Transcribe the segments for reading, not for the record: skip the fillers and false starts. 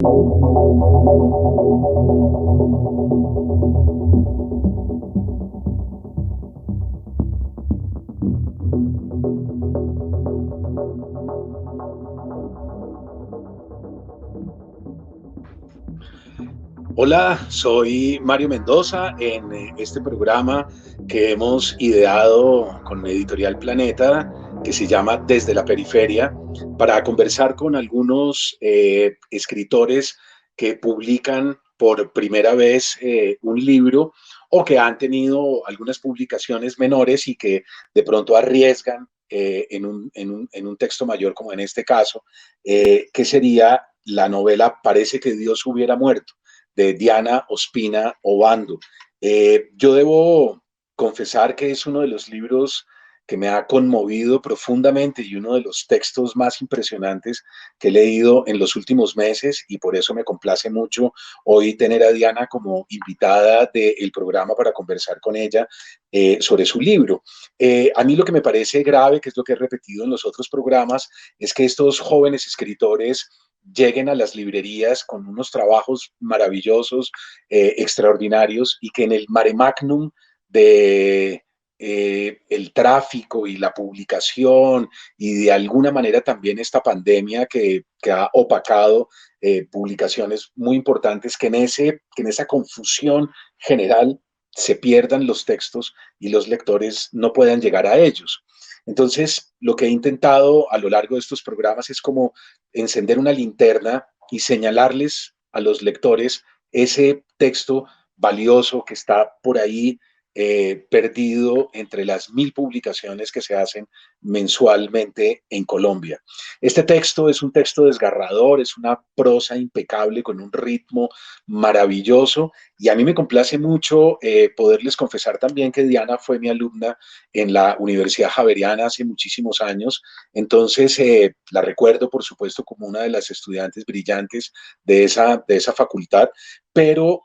Hola, soy Mario Mendoza en este programa que hemos ideado con Editorial Planeta, que se llama Desde la Periferia, para conversar con algunos escritores que publican por primera vez un libro o que han tenido algunas publicaciones menores y que de pronto arriesgan en un texto mayor, como en este caso, que sería la novela Parece que Dios hubiera muerto, de Diana Ospina Obando. Yo debo confesar que es uno de los libros que me ha conmovido profundamente y uno de los textos más impresionantes que he leído en los últimos meses, y por eso me complace mucho hoy tener a Diana como invitada del programa para conversar con ella sobre su libro. A mí lo que me parece grave, que es lo que he repetido en los otros programas, es que estos jóvenes escritores lleguen a las librerías con unos trabajos maravillosos, extraordinarios, y que en el mare magnum de el tráfico y la publicación y de alguna manera también esta pandemia que ha opacado publicaciones muy importantes, que en esa confusión general se pierdan los textos y los lectores no puedan llegar a ellos. Entonces, lo que he intentado a lo largo de estos programas es como encender una linterna y señalarles a los lectores ese texto valioso que está por ahí perdido entre las 1000 publicaciones que se hacen mensualmente en Colombia. Este texto es un texto desgarrador, es una prosa impecable con un ritmo maravilloso, y a mí me complace mucho poderles confesar también que Diana fue mi alumna en la Universidad Javeriana hace muchísimos años. Entonces la recuerdo, por supuesto, como una de las estudiantes brillantes de esa facultad, pero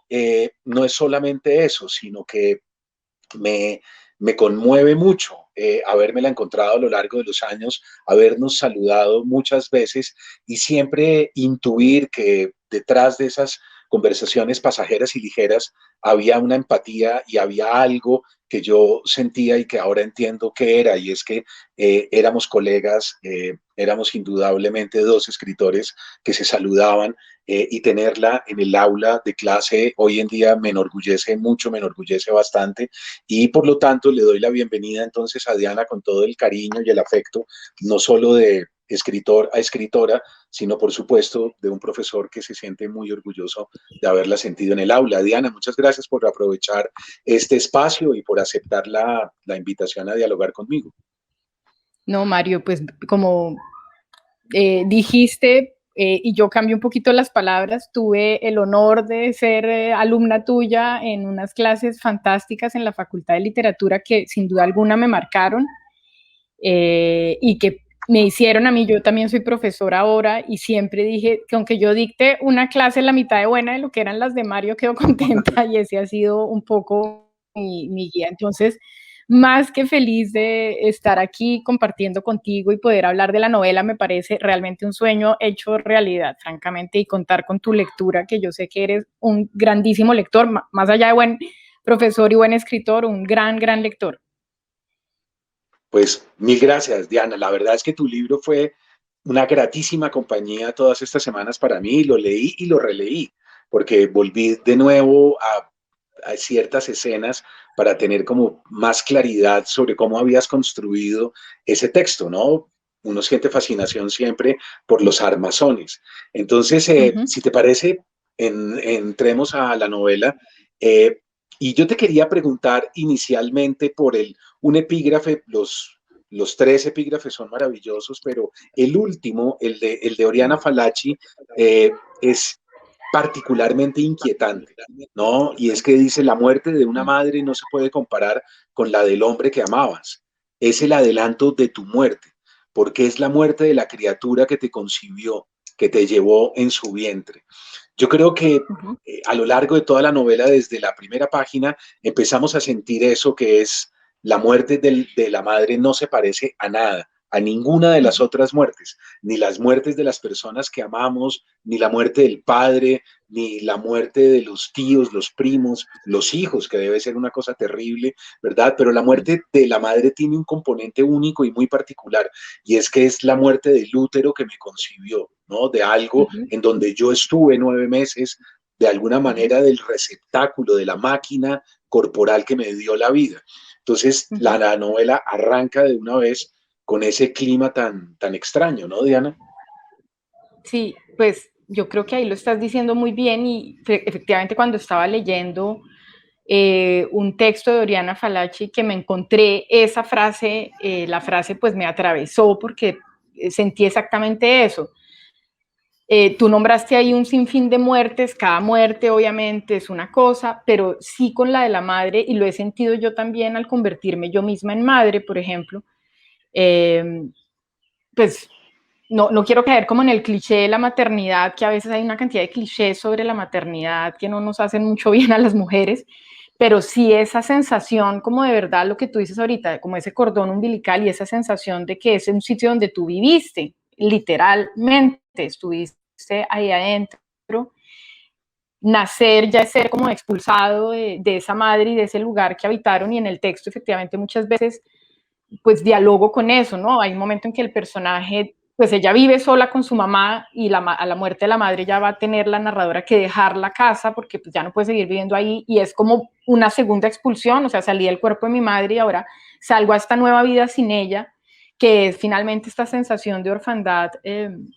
no es solamente eso, sino que me, me conmueve mucho habérmela encontrado a lo largo de los años, habernos saludado muchas veces y siempre intuir que detrás de esas conversaciones pasajeras y ligeras había una empatía y había algo que yo sentía y que ahora entiendo que era, y es que éramos colegas, éramos indudablemente dos escritores que se saludaban, y tenerla en el aula de clase hoy en día me enorgullece mucho, me enorgullece bastante, y por lo tanto le doy la bienvenida entonces a Diana con todo el cariño y el afecto, no solo de escritor a escritora, sino por supuesto de un profesor que se siente muy orgulloso de haberla sentido en el aula. Diana, muchas gracias por aprovechar este espacio y por aceptar la invitación a dialogar conmigo. No, Mario, pues como dijiste, y yo cambio un poquito las palabras, tuve el honor de ser alumna tuya en unas clases fantásticas en la Facultad de Literatura que sin duda alguna me marcaron y que me hicieron a mí, yo también soy profesora ahora y siempre dije que aunque yo dicte una clase la mitad de buena de lo que eran las de Mario, quedo contenta y ese ha sido un poco mi guía. Entonces, más que feliz de estar aquí compartiendo contigo y poder hablar de la novela, me parece realmente un sueño hecho realidad, francamente, y contar con tu lectura, que yo sé que eres un grandísimo lector, más allá de buen profesor y buen escritor, un gran, gran lector. Pues mil gracias, Diana. La verdad es que tu libro fue una gratísima compañía todas estas semanas para mí. Lo leí y lo releí, porque volví de nuevo a ciertas escenas para tener como más claridad sobre cómo habías construido ese texto, ¿no? Uno siente fascinación siempre por los armazones. Entonces, si te parece, entremos a la novela. Eh, y yo te quería preguntar inicialmente por un epígrafe. Los tres epígrafes son maravillosos, pero el último, el de Oriana Fallaci, es particularmente inquietante, ¿no? Y es que dice: la muerte de una madre no se puede comparar con la del hombre que amabas. Es el adelanto de tu muerte, porque es la muerte de la criatura que te concibió, que te llevó en su vientre. Yo creo que a lo largo de toda la novela, desde la primera página, empezamos a sentir eso, que es la muerte de la madre no se parece a nada a ninguna de las otras muertes, ni las muertes de las personas que amamos, ni la muerte del padre, ni la muerte de los tíos, los primos, los hijos, que debe ser una cosa terrible, ¿verdad? Pero la muerte de la madre tiene un componente único y muy particular, y es que es la muerte del útero que me concibió, ¿no? De algo en donde yo estuve 9 meses, de alguna manera del receptáculo, de la máquina corporal que me dio la vida. Entonces, la novela arranca de una vez con ese clima tan extraño, ¿no, Diana? Sí, pues yo creo que ahí lo estás diciendo muy bien y efectivamente cuando estaba leyendo un texto de Oriana Fallaci que me encontré esa frase, la frase pues me atravesó porque sentí exactamente eso. Tú nombraste ahí un sinfín de muertes, cada muerte obviamente es una cosa, pero sí con la de la madre, y lo he sentido yo también al convertirme yo misma en madre, por ejemplo, pues no quiero caer como en el cliché de la maternidad, que a veces hay una cantidad de clichés sobre la maternidad que no nos hacen mucho bien a las mujeres, pero sí esa sensación como de verdad lo que tú dices ahorita, como ese cordón umbilical y esa sensación de que es un sitio donde tú viviste, literalmente estuviste ahí adentro, nacer ya es ser como expulsado de esa madre y de ese lugar que habitaron, y en el texto efectivamente muchas veces pues dialogo con eso, ¿no? Hay un momento en que el personaje, pues ella vive sola con su mamá y a la muerte de la madre ya va a tener la narradora que dejar la casa porque pues ya no puede seguir viviendo ahí, y es como una segunda expulsión, o sea, salí del cuerpo de mi madre y ahora salgo a esta nueva vida sin ella, que es finalmente esta sensación de orfandad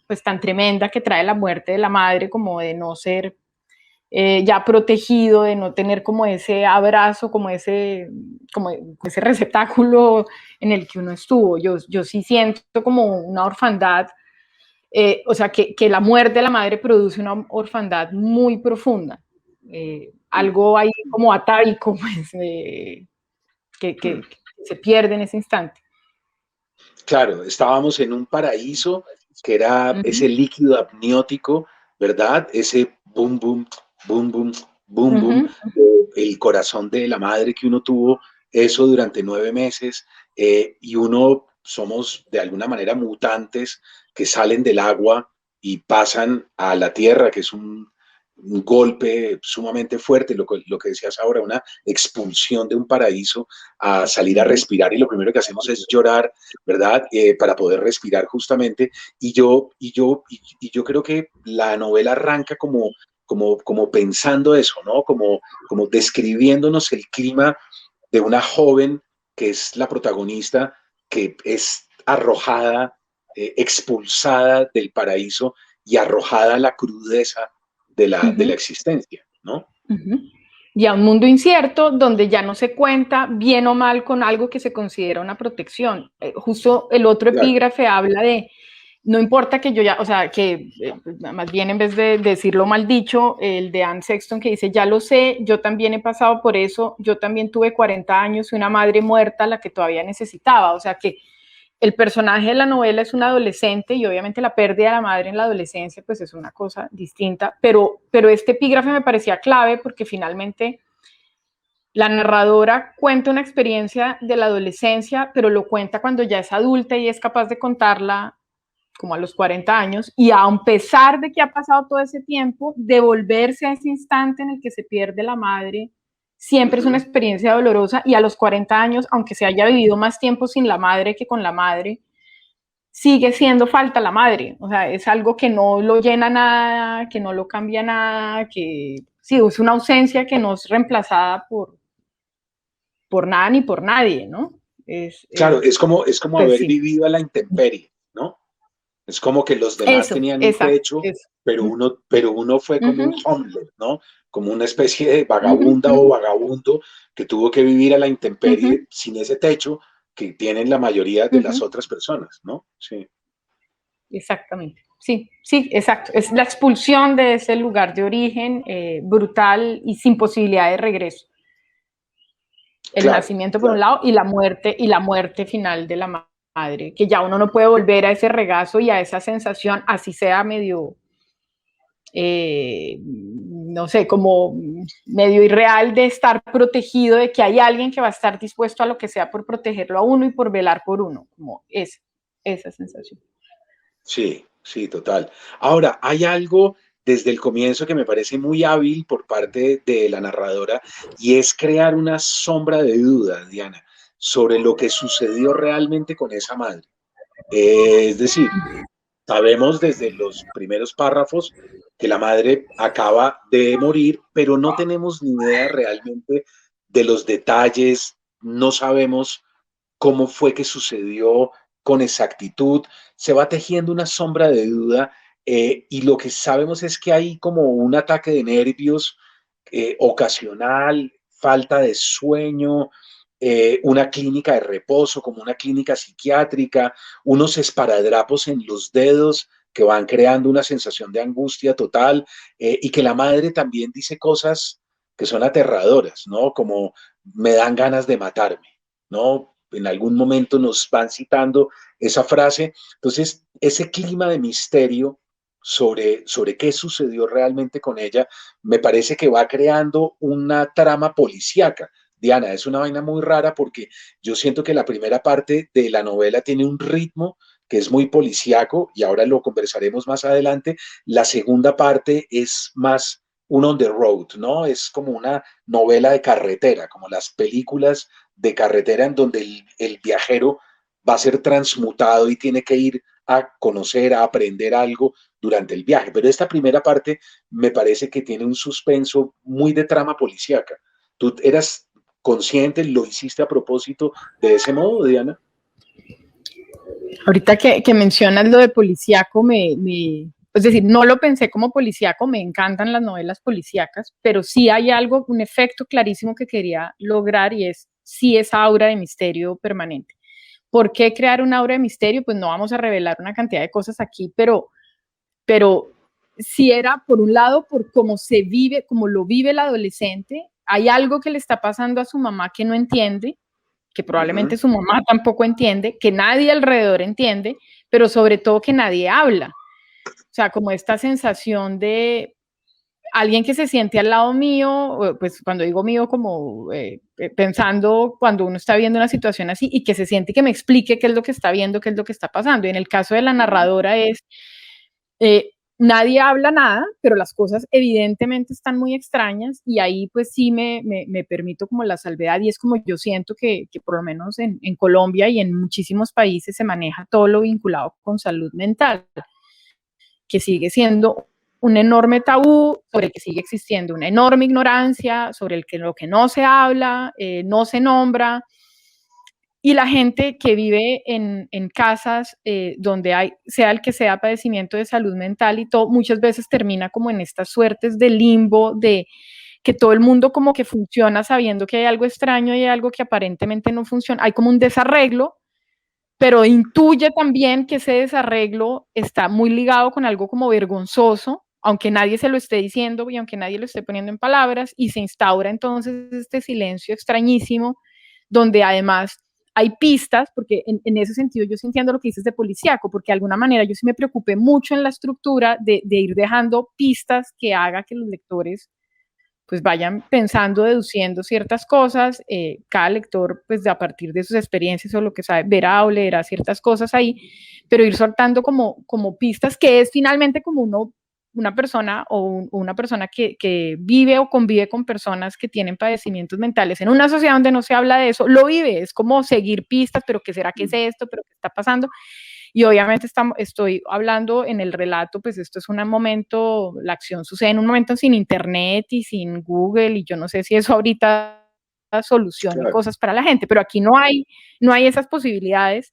pues tan tremenda que trae la muerte de la madre, como de no ser ya protegido, de no tener como ese abrazo, como ese receptáculo en el que uno estuvo. Yo sí siento como una orfandad, o sea, que la muerte de la madre produce una orfandad muy profunda, algo ahí como atávico, pues, que se pierde en ese instante. Claro, estábamos en un paraíso que era ese líquido amniótico, ¿verdad? Ese boom, boom, boom, boom, boom, boom, el corazón de la madre que uno tuvo, eso durante 9 meses, y uno somos de alguna manera mutantes que salen del agua y pasan a la tierra, que es un golpe sumamente fuerte, lo que decías ahora, una expulsión de un paraíso a salir a respirar, y lo primero que hacemos es llorar, ¿verdad? Para poder respirar justamente. Y yo creo que la novela arranca como pensando eso, ¿no? Como describiéndonos el clima de una joven que es la protagonista, que es arrojada, expulsada del paraíso y arrojada a la crudeza de la existencia, ¿no? Y a un mundo incierto donde ya no se cuenta bien o mal con algo que se considera una protección. Justo el otro Claro. epígrafe habla de, no importa que yo ya, o sea, que más bien en vez de decirlo mal dicho, el de Anne Sexton que dice, ya lo sé, yo también he pasado por eso, yo también tuve 40 años y una madre muerta la que todavía necesitaba, o sea que el personaje de la novela es un adolescente y obviamente la pérdida de la madre en la adolescencia pues es una cosa distinta, pero este epígrafe me parecía clave porque finalmente la narradora cuenta una experiencia de la adolescencia, pero lo cuenta cuando ya es adulta y es capaz de contarla como a los 40 años, y a pesar de que ha pasado todo ese tiempo, devolverse a ese instante en el que se pierde la madre siempre es una experiencia dolorosa, y a los 40 años, aunque se haya vivido más tiempo sin la madre que con la madre, sigue siendo falta la madre, o sea, es algo que no lo llena nada, que no lo cambia nada, que sí, es una ausencia que no es reemplazada por nada ni por nadie, ¿no? Claro, es como Pues haber sí. vivido a la intemperie, ¿no? Es como que los demás Eso, tenían un exacto, techo, eso. pero uno fue como un homeless, ¿no? Como una especie de Uh -huh, vagabunda uh o -huh, vagabundo que tuvo que vivir a la uh -huh, intemperie sin ese techo que tienen la mayoría uh de las -huh. otras personas, ¿no? Sí, Exactamente. Sí, sí, exacto. Es la expulsión de ese lugar de origen brutal y sin posibilidad de regreso. El claro, nacimiento por un claro. lado y la muerte final de la madre, que ya uno no puede volver a ese regazo y a esa sensación, así sea medio, no sé, como medio irreal, de estar protegido, de que hay alguien que va a estar dispuesto a lo que sea por protegerlo a uno y por velar por uno, como es. esa sensación. Sí, sí, total. Ahora, hay algo desde el comienzo que me parece muy hábil por parte de la narradora y es crear una sombra de duda, Diana, sobre lo que sucedió realmente con esa madre. Es decir, sabemos desde los primeros párrafos que la madre acaba de morir, pero no tenemos ni idea realmente de los detalles, no sabemos cómo fue que sucedió con exactitud, se va tejiendo una sombra de duda y lo que sabemos es que hay como un ataque de nervios ocasional, falta de sueño, una clínica de reposo, como una clínica psiquiátrica, unos esparadrapos en los dedos que van creando una sensación de angustia total y que la madre también dice cosas que son aterradoras, ¿no? Como me dan ganas de matarme, ¿no? En algún momento nos van citando esa frase. Entonces, ese clima de misterio sobre qué sucedió realmente con ella, me parece que va creando una trama policíaca. Diana, es una vaina muy rara porque yo siento que la primera parte de la novela tiene un ritmo que es muy policíaco y ahora lo conversaremos más adelante. La segunda parte es más un on the road, ¿no? Es como una novela de carretera, como las películas de carretera en donde el viajero va a ser transmutado y tiene que ir a conocer, a aprender algo durante el viaje. Pero esta primera parte me parece que tiene un suspenso muy de trama policíaca. ¿Tú eras consciente, lo hiciste a propósito de ese modo, Diana? Ahorita que mencionas lo de policíaco, es decir, no lo pensé como policíaco, me encantan las novelas policíacas, pero sí hay algo, un efecto clarísimo que quería lograr y es sí esa aura de misterio permanente. ¿Por qué crear una aura de misterio? Pues no vamos a revelar una cantidad de cosas aquí, pero sí era, por un lado, por cómo se vive, cómo lo vive el adolescente, hay algo que le está pasando a su mamá que no entiende, que probablemente su mamá tampoco entiende, que nadie alrededor entiende, pero sobre todo que nadie habla. O sea, como esta sensación de alguien que se siente al lado mío, pues cuando digo mío, como pensando cuando uno está viendo una situación así y que se siente y que me explique qué es lo que está viendo, qué es lo que está pasando. Y en el caso de la narradora es, nadie habla nada, pero las cosas evidentemente están muy extrañas y ahí pues sí me permito como la salvedad y es como yo siento que por lo menos en Colombia y en muchísimos países se maneja todo lo vinculado con salud mental, que sigue siendo un enorme tabú, sobre el que sigue existiendo una enorme ignorancia, sobre el que lo que no se habla, no se nombra, y la gente que vive en casas donde hay, sea el que sea padecimiento de salud mental y todo, muchas veces termina como en estas suertes de limbo, de que todo el mundo como que funciona sabiendo que hay algo extraño y hay algo que aparentemente no funciona, hay como un desarreglo, pero intuye también que ese desarreglo está muy ligado con algo como vergonzoso, aunque nadie se lo esté diciendo y aunque nadie lo esté poniendo en palabras, y se instaura entonces este silencio extrañísimo, donde además hay pistas, porque en ese sentido yo sí entiendo lo que dices de policíaco, porque de alguna manera yo sí me preocupé mucho en la estructura de ir dejando pistas que haga que los lectores pues vayan pensando, deduciendo ciertas cosas, cada lector pues a partir de sus experiencias o lo que sabe, verá o leerá ciertas cosas ahí, pero ir soltando como pistas que es finalmente como una persona o una persona que vive o convive con personas que tienen padecimientos mentales en una sociedad donde no se habla de eso, lo vive, es como seguir pistas, pero ¿qué será que es esto? ¿Pero qué está pasando? Y obviamente estoy hablando en el relato, pues esto es un momento, la acción sucede en un momento sin internet y sin Google, y yo no sé si eso ahorita solucione Claro. cosas para la gente, pero aquí no hay esas posibilidades.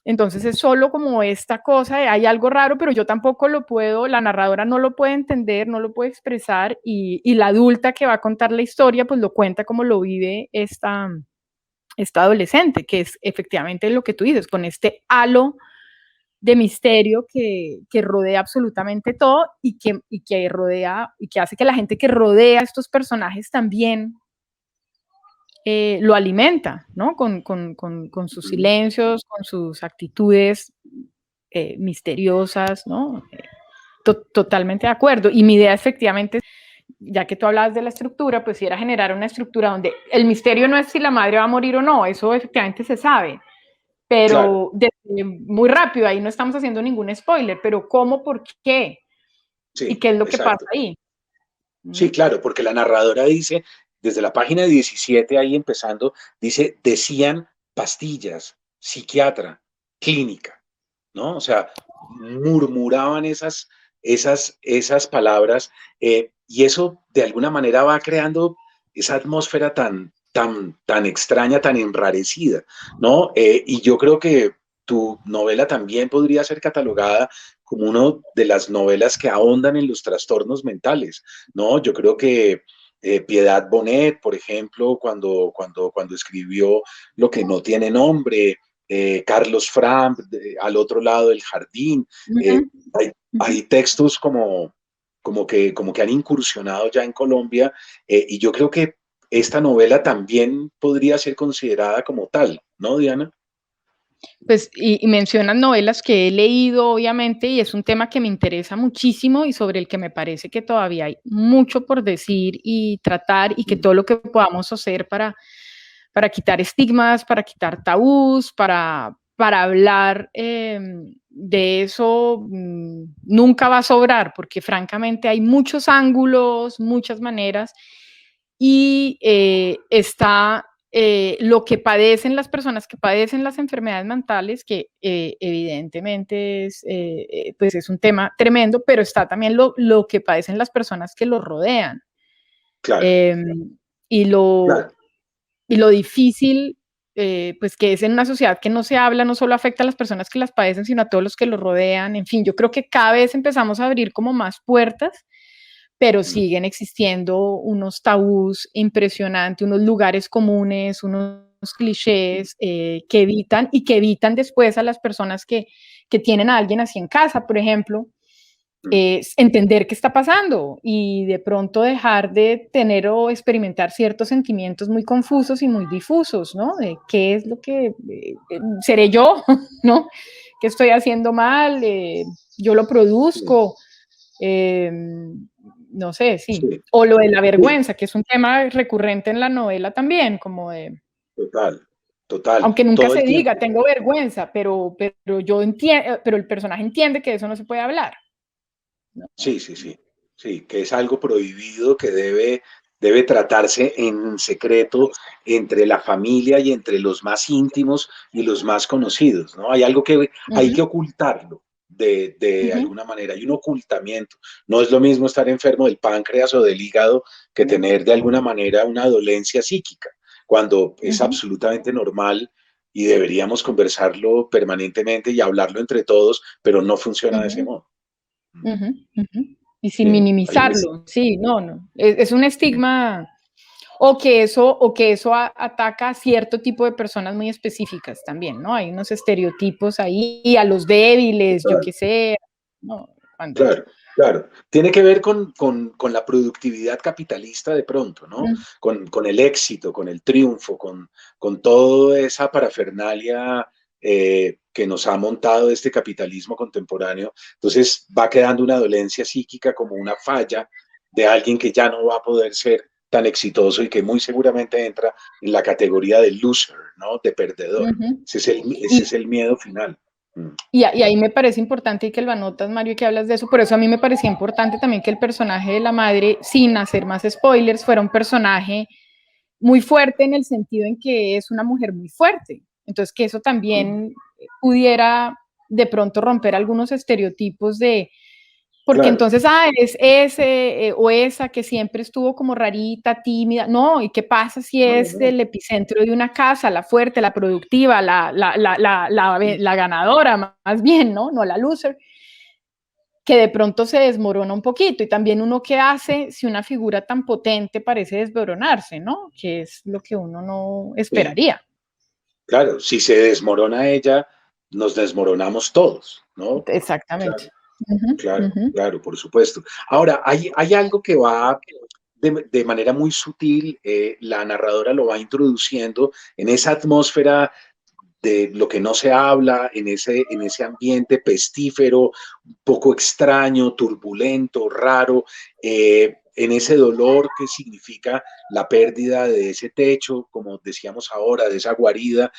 Entonces es solo como esta cosa de hay algo raro, pero yo tampoco lo puedo, la narradora no lo puede entender, no lo puede expresar, y la adulta que va a contar la historia, pues lo cuenta como lo vive esta adolescente, que es efectivamente lo que tú dices, con este halo de misterio que rodea absolutamente todo y que rodea y que hace que la gente que rodea a estos personajes también lo alimenta, ¿no? Con sus silencios, con sus actitudes misteriosas, ¿no? Totalmente de acuerdo. Y mi idea efectivamente, ya que tú hablabas de la estructura, pues si era generar una estructura donde el misterio no es si la madre va a morir o no, eso efectivamente se sabe, pero claro, muy rápido, ahí no estamos haciendo ningún spoiler, pero ¿cómo, por qué? ¿Y sí, qué es lo que pasa exacto. ahí? Sí, ¿Mm? claro, porque la narradora dice, desde la página 17 ahí empezando, dice, decían pastillas, psiquiatra, clínica, ¿no? O sea, murmuraban esas palabras, y eso de alguna manera va creando esa atmósfera tan extraña, tan enrarecida, ¿no? Y yo creo que tu novela también podría ser catalogada como una de las novelas que ahondan en los trastornos mentales, ¿no? Yo creo que Piedad Bonet, por ejemplo, cuando escribió Lo que no tiene nombre, Carlos Fram, Al otro lado del jardín. Ujú, eh, hay, ujú. hay textos como que han incursionado ya en Colombia, y yo creo que esta novela también podría ser considerada como tal, ¿no, Diana? Pues, y mencionas novelas que he leído, obviamente, y es un tema que me interesa muchísimo y sobre el que me parece que todavía hay mucho por decir y tratar y que Mm. todo lo que podamos hacer para quitar estigmas, para quitar tabús, para hablar de eso, nunca va a sobrar, porque francamente hay muchos ángulos, muchas maneras, y está lo que padecen las personas que padecen las enfermedades mentales, que evidentemente pues es un tema tremendo, pero está también lo que padecen las personas que los rodean. Claro, Eh, y, lo, claro. y lo difícil, pues que es en una sociedad que no se habla, no solo afecta a las personas que las padecen, sino a todos los que los rodean. En fin, yo creo que cada vez empezamos a abrir como más puertas, pero Mm. siguen existiendo unos tabús impresionantes, unos lugares comunes, unos clichés que evitan después a las personas que tienen a alguien así en casa, por ejemplo, Mm. entender qué está pasando y de pronto dejar de tener o experimentar ciertos sentimientos muy confusos y muy difusos, ¿no? De qué es lo que seré yo, ¿no? ¿Qué estoy haciendo mal? Yo lo Sí, produzco. Eh, no sé, sí. sí, O lo de la sí, vergüenza, que es un tema recurrente en la novela también, como de, total, total, aunque nunca todo se el diga, tiempo. tengo vergüenza, pero yo entiendo, pero el personaje entiende que de eso no se puede hablar, ¿no? Sí, sí, sí, sí, que es algo prohibido que debe tratarse en secreto entre la familia y entre los más íntimos y los más conocidos, ¿no? Hay algo que Uh hay -huh, que ocultarlo de uh -huh. alguna manera, hay un ocultamiento. No es lo mismo estar enfermo del páncreas o del hígado que tener de alguna manera una dolencia psíquica, cuando Uh es -huh, absolutamente normal y deberíamos conversarlo permanentemente y hablarlo entre todos, pero no uh funciona de ese -huh, modo. uh -huh, uh -huh. Y sin Sí, hay un... minimizarlo, sí, no, no. Es un estigma, o que eso ataca a cierto tipo de personas muy específicas también, ¿no? Hay unos estereotipos ahí, y a los débiles, yo qué sé, ¿no? Cuando... Claro, claro. Tiene que ver con la productividad capitalista de pronto, ¿no? Mm, Con el éxito, con el triunfo, con toda esa parafernalia que nos ha montado este capitalismo contemporáneo. Entonces va quedando una dolencia psíquica como una falla de alguien que ya no va a poder ser tan exitoso y que muy seguramente entra en la categoría de loser, ¿no? De perdedor. ujú. Ese es el miedo final. Mm. Y ahí me parece importante y que lo anotas, Mario, y que hablas de eso. Por eso a mí me parecía importante también que el personaje de la madre, sin hacer más spoilers, fuera un personaje muy fuerte en el sentido en que es una mujer muy fuerte. Entonces, que eso Mm. también pudiera de pronto romper algunos estereotipos de, porque Claro. entonces, es ese o esa que siempre estuvo como rarita, tímida. No, ¿y qué pasa si No, no, es no. del epicentro de una casa, la fuerte, la productiva, la ganadora, más bien, ¿no? No la loser, que de pronto se desmorona un poquito. Y también uno qué hace si una figura tan potente parece desmoronarse, ¿no? Que es lo que uno no Sí, esperaría. claro, si se desmorona ella, nos desmoronamos todos, ¿no? Exactamente. Claro, Uh -huh, uh claro, -huh. claro, por supuesto. Ahora, hay algo que va de manera muy sutil, la narradora lo va introduciendo en esa atmósfera de lo que no se habla, en ese ambiente pestífero, un poco extraño, turbulento, raro, en ese dolor que significa la pérdida de ese techo, como decíamos ahora, de esa guarida.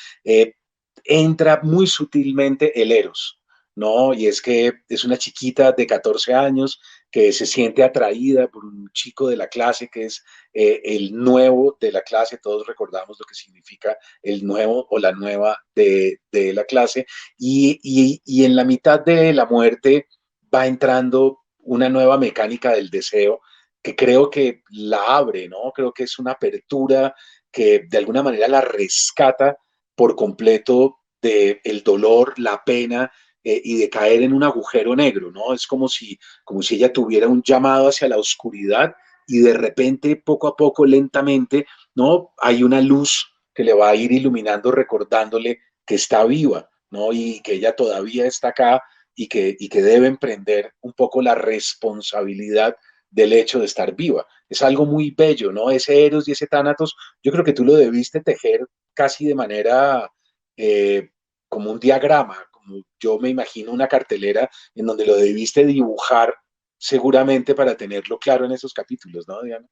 entra muy sutilmente el eros, ¿no? Y es que es una chiquita de 14 años que se siente atraída por un chico de la clase que es el nuevo de la clase, todos recordamos lo que significa el nuevo o la nueva de la clase, y en la mitad de la muerte va entrando una nueva mecánica del deseo que creo que la abre, ¿no? Creo que es una apertura que de alguna manera la rescata por completo del dolor, la pena y de caer en un agujero negro, ¿no? Es como si ella tuviera un llamado hacia la oscuridad y de repente, poco a poco, lentamente, ¿no? Hay una luz que le va a ir iluminando, recordándole que está viva, ¿no? Y que ella todavía está acá y que debe emprender un poco la responsabilidad del hecho de estar viva. Es algo muy bello, ¿no? Ese Eros y ese Tánatos, yo creo que tú lo debiste tejer casi de manera eh, como un diagrama, como yo me imagino una cartelera en donde lo debiste dibujar seguramente para tenerlo claro en esos capítulos, ¿no, Diana?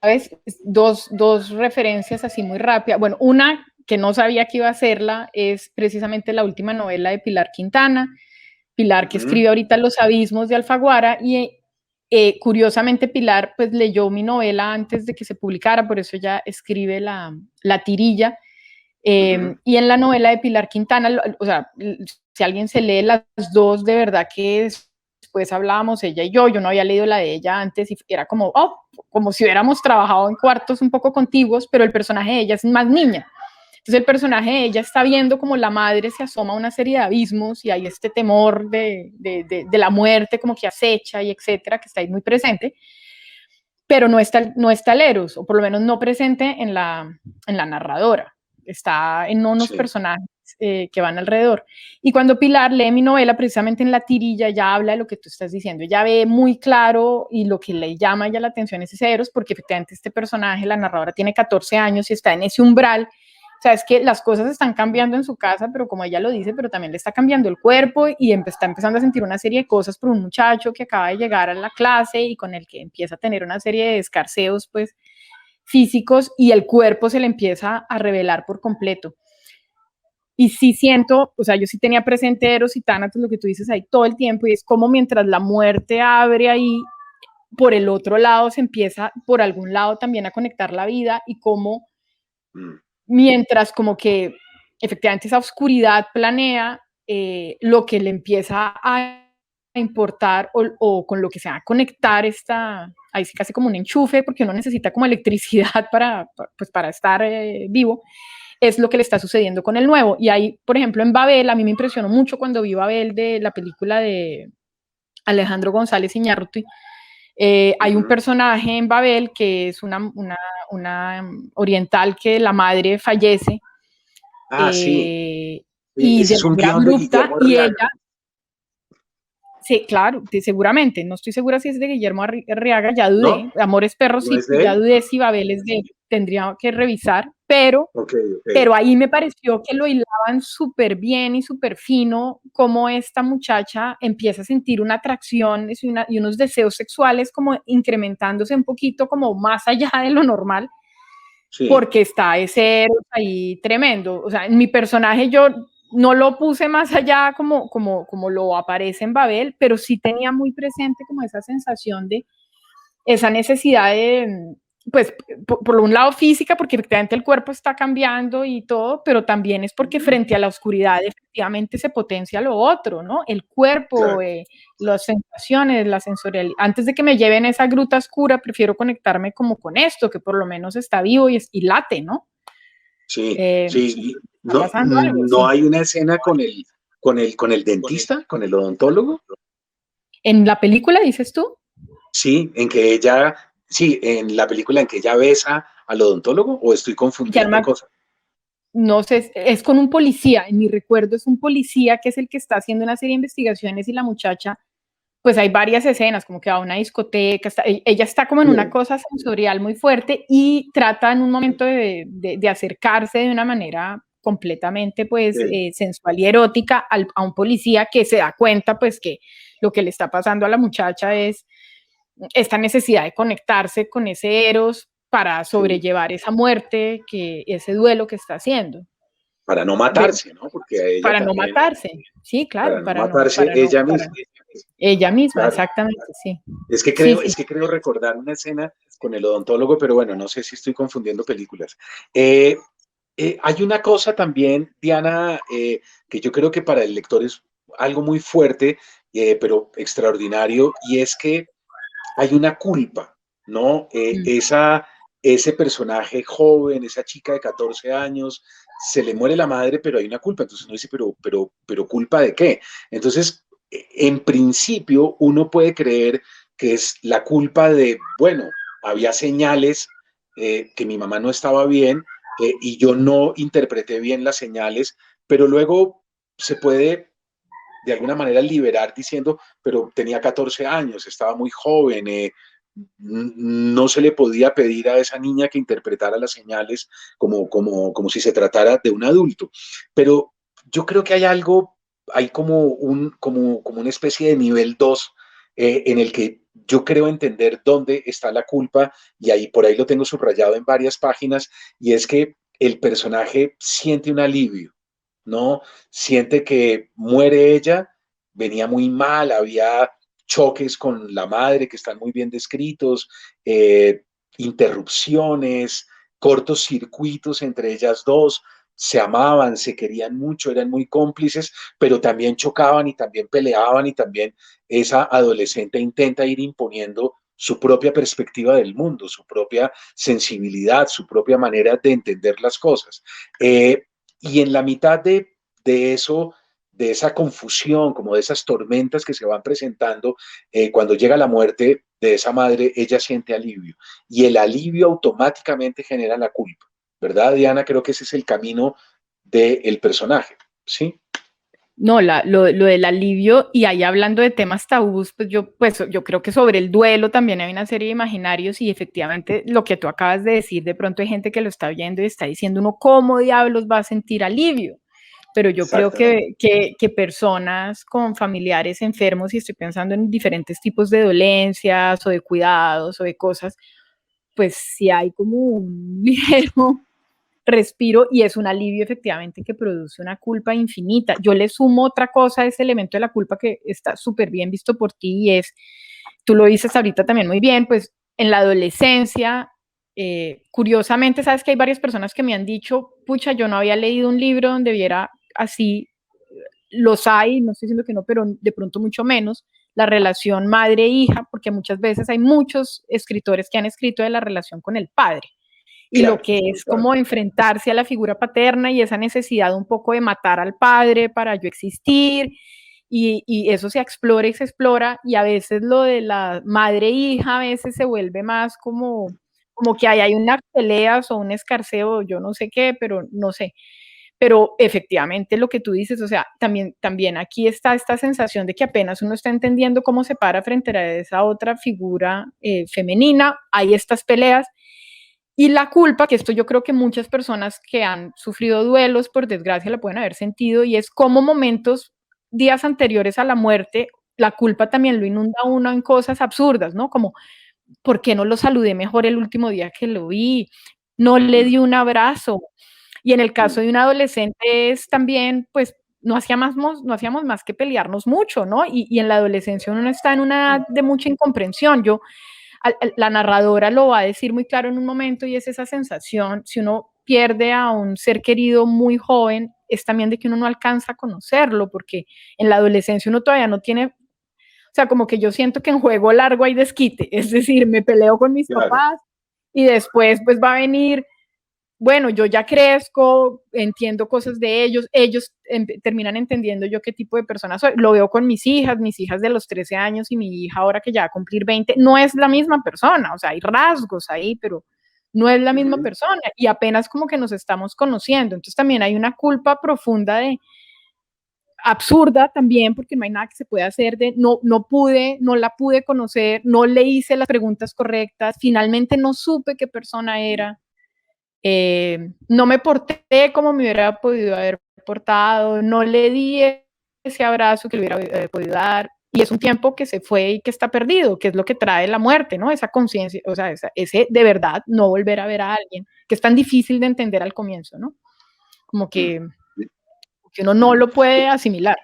¿Sabes? Dos referencias así muy rápidas. Bueno, una que no sabía que iba a hacerla es precisamente la última novela de Pilar Quintana. Pilar, que Ujú, escribe ahorita Los abismos de Alfaguara, y curiosamente Pilar pues leyó mi novela antes de que se publicara, por eso ella escribe la tirilla. ujú. Y en la novela de Pilar Quintana, o sea, si alguien se lee las dos, de verdad que después hablábamos ella y yo no había leído la de ella antes y era como, oh, como si hubiéramos trabajado en cuartos un poco contiguos, pero el personaje de ella es más niña. Entonces el personaje de ella está viendo como la madre se asoma a una serie de abismos y hay este temor de la muerte como que acecha y etcétera, que está ahí muy presente, pero no está el Eros, o por lo menos no presente en la narradora, está en unos Sí. personajes que van alrededor. Y cuando Pilar lee mi novela, precisamente en la tirilla, ya habla de lo que tú estás diciendo, ya ve muy claro y lo que le llama ya la atención es ese Eros, porque efectivamente este personaje, la narradora, tiene 14 años y está en ese umbral. O sea, es que las cosas están cambiando en su casa, pero como ella lo dice, pero también le está cambiando el cuerpo y está empezando a sentir una serie de cosas por un muchacho que acaba de llegar a la clase y con el que empieza a tener una serie de escarceos, pues, físicos, y el cuerpo se le empieza a revelar por completo. Y sí siento, o sea, yo sí tenía presente Eros y Tánatos, lo que tú dices ahí todo el tiempo, y es como mientras la muerte abre ahí, por el otro lado se empieza por algún lado también a conectar la vida, y como Mm. mientras como que efectivamente esa oscuridad planea, lo que le empieza a importar o con lo que se va a conectar ahí sí casi como un enchufe, porque uno necesita como electricidad pues para estar vivo, es lo que le está sucediendo con el nuevo. Y ahí, por ejemplo, en Babel, a mí me impresionó mucho cuando vi Babel, de la película de Alejandro González Iñárritu. Hay un Ujú. personaje en Babel que es una oriental, que la madre fallece Ah, sí. eh, y Ese de es un manera guión de abrupta, Guillermo y Arriaga. ella, sí, claro, seguramente, no estoy segura si es de Guillermo Arriaga, ya ¿No? dudé, Amores Perros ¿No sí, es de ya él? dudé si Babel es de él, tendría que revisar, Ok, ok. pero ahí me pareció que lo hilaban súper bien y súper fino, como esta muchacha empieza a sentir una atracción y unos deseos sexuales como incrementándose un poquito como más allá de lo normal, Sí. porque está ese Eros ahí tremendo. O sea, en mi personaje yo no lo puse más allá como lo aparece en Babel, pero sí tenía muy presente como esa sensación de esa necesidad de, pues, por un lado física, porque efectivamente el cuerpo está cambiando y todo, pero también es porque Ujú. frente a la oscuridad efectivamente se potencia lo otro, ¿no? El cuerpo, Claro. las sensaciones, la sensorialidad. Antes de que me lleven a esa gruta oscura, prefiero conectarme como con esto, que por lo menos está vivo y late, ¿no? Sí, Eh, sí. Está No, pasando algo, no sí. hay una escena con el dentista, con el odontólogo. En la película, dices tú, Sí, en que ella, sí, en la película en que ella besa al odontólogo, o estoy ya confundiendo no, cosas. no sé, es con un policía, en mi recuerdo es un policía que es el que está haciendo una serie de investigaciones, y la muchacha, pues hay varias escenas, como que va a una discoteca, ella está como en una Bien, cosa sensorial muy fuerte y trata en un momento de acercarse de una manera completamente pues bien. sensual y erótica a un policía, que se da cuenta pues que lo que le está pasando a la muchacha es esta necesidad de conectarse con ese Eros, para Sí. sobrellevar esa muerte, ese duelo que está haciendo. Para no matarse, ¿no? Porque a ella Para no también, matarse, sí, para claro, no matarse ella misma. ella misma, Claro. exactamente, sí. Sí, sí. Es que creo recordar una escena con el odontólogo, pero bueno, no sé si estoy confundiendo películas. Eh, hay una cosa también, Diana, que yo creo que para el lector es algo muy fuerte, pero extraordinario, y es que hay una culpa, ¿no? Mm. Ese personaje joven, esa chica de 14 años, se le muere la madre, pero hay una culpa. Entonces uno dice, pero ¿culpa de qué? Entonces, en principio, uno puede creer que es la culpa de, bueno, había señales que mi mamá no estaba bien y yo no interpreté bien las señales, pero luego se puede de alguna manera liberar diciendo, pero tenía 14 años, estaba muy joven, no se le podía pedir a esa niña que interpretara las señales como si se tratara de un adulto. Pero yo creo que hay algo, hay como una especie de nivel 2 en el que yo creo entender dónde está la culpa y ahí por ahí lo tengo subrayado en varias páginas y es que el personaje siente un alivio, ¿no? Siente que muere ella, venía muy mal, había choques con la madre que están muy bien descritos, interrupciones, cortos circuitos entre ellas dos, se amaban, se querían mucho, eran muy cómplices, pero también chocaban y también peleaban y también esa adolescente intenta ir imponiendo su propia perspectiva del mundo, su propia sensibilidad, su propia manera de entender las cosas. Y en la mitad de eso, de esa confusión, como de esas tormentas que se van presentando, cuando llega la muerte de esa madre, ella siente alivio y el alivio automáticamente genera la culpa, ¿verdad, Diana? Creo que ese es el camino del personaje, ¿sí? No, lo del alivio, y ahí hablando de temas tabús, pues yo creo que sobre el duelo también hay una serie de imaginarios y efectivamente lo que tú acabas de decir, de pronto hay gente que lo está oyendo y está diciendo uno, ¿cómo diablos va a sentir alivio? Pero yo creo Exactamente. que personas con familiares enfermos, y estoy pensando en diferentes tipos de dolencias o de cuidados o de cosas, pues sí hay como un ligero respiro y es un alivio efectivamente que produce una culpa infinita. Yo le sumo otra cosa a ese elemento de la culpa que está súper bien visto por ti y es, tú lo dices ahorita también muy bien, pues en la adolescencia, curiosamente, sabes que hay varias personas que me han dicho, pucha, yo no había leído un libro donde viera así, los hay, no estoy diciendo que no, pero de pronto mucho menos, la relación madre-hija, porque muchas veces hay muchos escritores que han escrito de la relación con el padre y lo Claro, que es total. como enfrentarse a la figura paterna y esa necesidad un poco de matar al padre para yo existir y eso se explora y se explora y a veces lo de la madre-hija a veces se vuelve más como que hay unas peleas o un escarceo, yo no sé qué, pero no sé. Pero efectivamente lo que tú dices, o sea, también aquí está esta sensación de que apenas uno está entendiendo cómo se para frente a esa otra figura femenina, hay estas peleas y la culpa, que esto yo creo que muchas personas que han sufrido duelos, por desgracia, la pueden haber sentido, y es como momentos, días anteriores a la muerte, la culpa también lo inunda a uno en cosas absurdas, ¿no? Como, ¿por qué no lo saludé mejor el último día que lo vi? No le Mm, di un abrazo. Y en el caso mm, de un adolescente es también, pues, no hacíamos más que pelearnos mucho, ¿no? Y en la adolescencia uno está en una edad de mucha incomprensión. La narradora lo va a decir muy claro en un momento y es esa sensación, si uno pierde a un ser querido muy joven, es también de que uno no alcanza a conocerlo, porque en la adolescencia uno todavía no tiene, o sea, como que yo siento que en juego largo hay desquite, es decir, me peleo con mis claro, papás y después pues va a venir, bueno, yo ya crezco, entiendo cosas de ellos, ellos terminan entendiendo yo qué tipo de persona soy. Lo veo con mis hijas de los 13 años y mi hija ahora que ya va a cumplir 20, no es la misma persona, o sea, hay rasgos ahí, pero no es la misma ujú, persona y apenas como que nos estamos conociendo. Entonces también hay una culpa profunda de absurda también porque no hay nada que se pueda hacer de no la pude conocer, no le hice las preguntas correctas, finalmente no supe qué persona era, no me porté como me hubiera podido haber portado, no le di ese abrazo que le hubiera podido dar. y es un tiempo que se fue y que está perdido, que es lo que trae la muerte, ¿no? Esa conciencia, o sea, ese de verdad no volver a ver a alguien, que es tan difícil de entender al comienzo, ¿no? Como que uno no lo puede asimilar.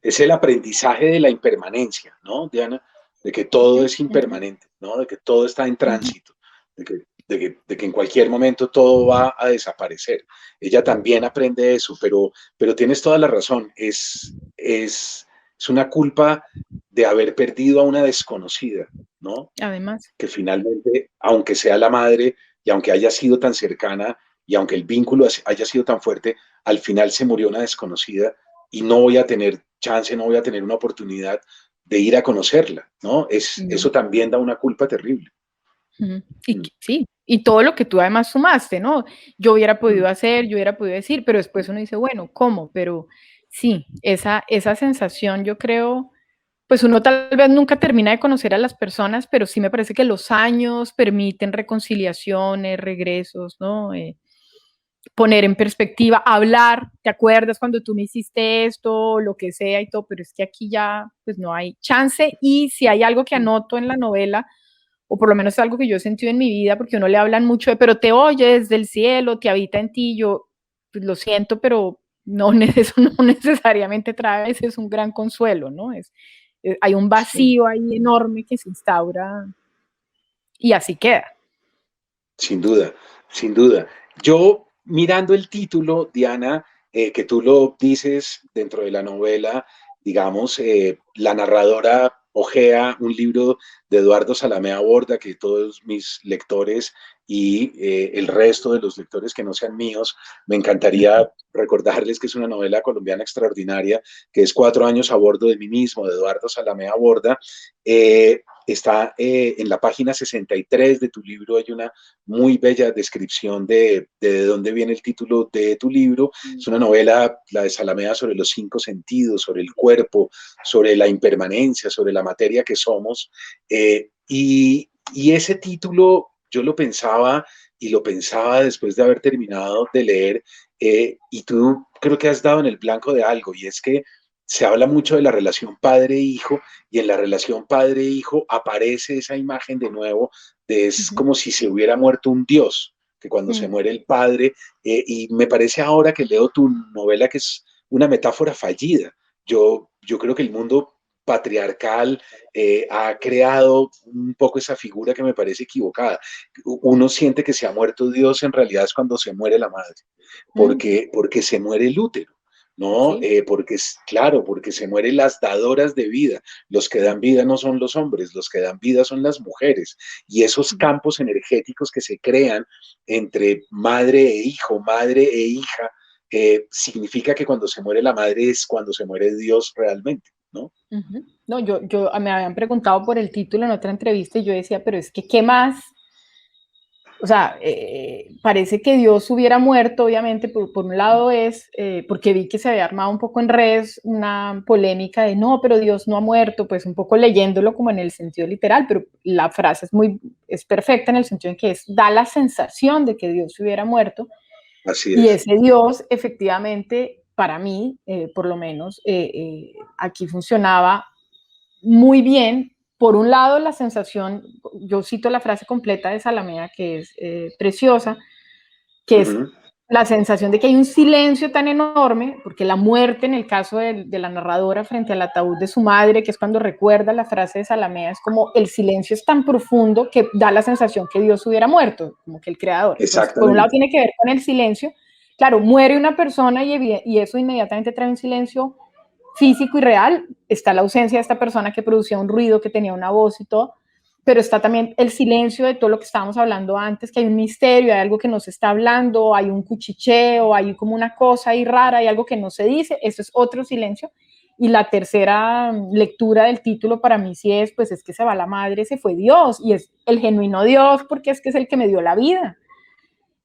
Es el aprendizaje de la impermanencia, ¿no, Diana? De que todo es impermanente, ¿no? De que todo está en tránsito, de que en cualquier momento todo va a desaparecer. Ella también aprende eso, pero tienes toda la razón. Es una culpa de haber perdido a una desconocida, ¿no? Además. Que finalmente, aunque sea la madre y aunque haya sido tan cercana y aunque el vínculo haya sido tan fuerte, al final se murió una desconocida y no voy a tener chance, no voy a tener una oportunidad de ir a conocerla, ¿no? Eso también da una culpa terrible. Y sí, y todo lo que tú además sumaste, ¿no? Yo hubiera podido hacer, yo hubiera podido decir, pero después uno dice, bueno, ¿cómo? Pero sí, esa sensación yo creo, pues uno tal vez nunca termina de conocer a las personas, pero sí me parece que los años permiten reconciliaciones, regresos, ¿no? Poner en perspectiva, hablar, ¿te acuerdas cuando tú me hiciste esto, lo que sea y todo? Pero es que aquí ya, pues no hay chance, y si hay algo que anoto en la novela, o por lo menos es algo que yo he sentido en mi vida, porque uno le hablan mucho de, pero te oye desde el cielo, te habita en ti, yo pues lo siento, pero no, eso no necesariamente trae, ese es un gran consuelo, ¿no? Hay un vacío ahí enorme que se instaura y así queda. Sin duda, sin duda. Yo mirando el título, Diana, que tú lo dices dentro de la novela, digamos, la narradora ojea un libro de Eduardo Salamea Borda que todos mis lectores y el resto de los lectores que no sean míos, me encantaría recordarles que es una novela colombiana extraordinaria, que es 4 años a bordo de mí mismo, de Eduardo Salamea Borda. Está en la página 63 de tu libro, hay una muy bella descripción de dónde viene el título de tu libro. Es una novela, la de Salamea, sobre los 5 sentidos, sobre el cuerpo, sobre la impermanencia, sobre la materia que somos. Y ese título yo lo pensaba y lo pensaba después de haber terminado de leer, y tú creo que has dado en el blanco de algo, y es que se habla mucho de la relación padre-hijo, y en la relación padre-hijo aparece esa imagen de nuevo, es como si se hubiera muerto un dios, que cuando se muere el padre, y me parece ahora que leo tu novela que es una metáfora fallida. Yo creo que el mundo patriarcal ha creado un poco esa figura que me parece equivocada. Uno siente que se ha muerto Dios, en realidad es cuando se muere la madre, porque se muere el útero. ¿No? Sí. Porque, claro, porque se mueren las dadoras de vida. Los que dan vida no son los hombres, los que dan vida son las mujeres. Y esos campos energéticos que se crean entre madre e hijo, madre e hija, significa que cuando se muere la madre es cuando se muere Dios realmente, ¿no? No, me habían preguntado por el título en otra entrevista y yo decía, pero es que, ¿qué más? O sea, parece que Dios hubiera muerto, obviamente, por un lado es, porque vi que se había armado un poco en redes una polémica de, no, pero Dios no ha muerto, pues un poco leyéndolo como en el sentido literal, pero la frase es perfecta en el sentido en que da la sensación de que Dios hubiera muerto. Así Y es. ese Dios, efectivamente, para mí, por lo menos, aquí funcionaba muy bien. Por un lado, la sensación, yo cito la frase completa de Salamea, que es preciosa, que es la sensación de que hay un silencio tan enorme, porque la muerte, en el caso de la narradora frente al ataúd de su madre, que es cuando recuerda la frase de Salamea, es como el silencio es tan profundo que da la sensación que Dios hubiera muerto, como que el creador. Entonces, por un lado tiene que ver con el silencio. Claro, muere una persona y eso inmediatamente trae un silencio físico y real. Está la ausencia de esta persona que producía un ruido, que tenía una voz y todo, pero está también el silencio de todo lo que estábamos hablando antes, que hay un misterio, hay algo que no se está hablando, hay un cuchicheo, hay como una cosa ahí rara, hay algo que no se dice, eso es otro silencio. Y la tercera lectura del título para mí sí es, pues es que se va la madre, se fue Dios, y es el genuino Dios, porque es que es el que me dio la vida.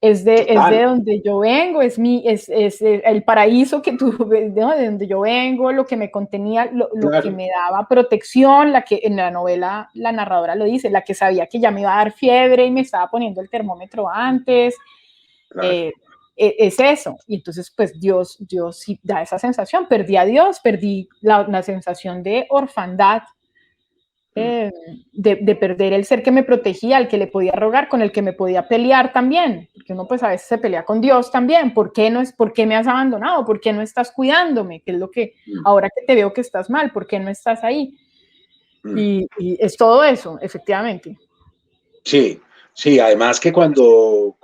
Es de donde yo vengo, es el paraíso que tuve, ¿no? De donde yo vengo, lo que me contenía, lo que me daba protección, la que en la novela la narradora lo dice, la que sabía que ya me iba a dar fiebre y me estaba poniendo el termómetro antes. es eso. Y entonces, pues Dios sí da esa sensación. Perdí a Dios, perdí la sensación de orfandad, de perder el ser que me protegía, al que le podía rogar, con el que me podía pelear también, porque uno pues a veces se pelea con Dios también. ¿Por qué me has abandonado? ¿Por qué no estás cuidándome? ¿Qué es lo que, ahora que te veo que estás mal, por qué no estás ahí? Y es todo eso, efectivamente. Sí, sí, además que cuando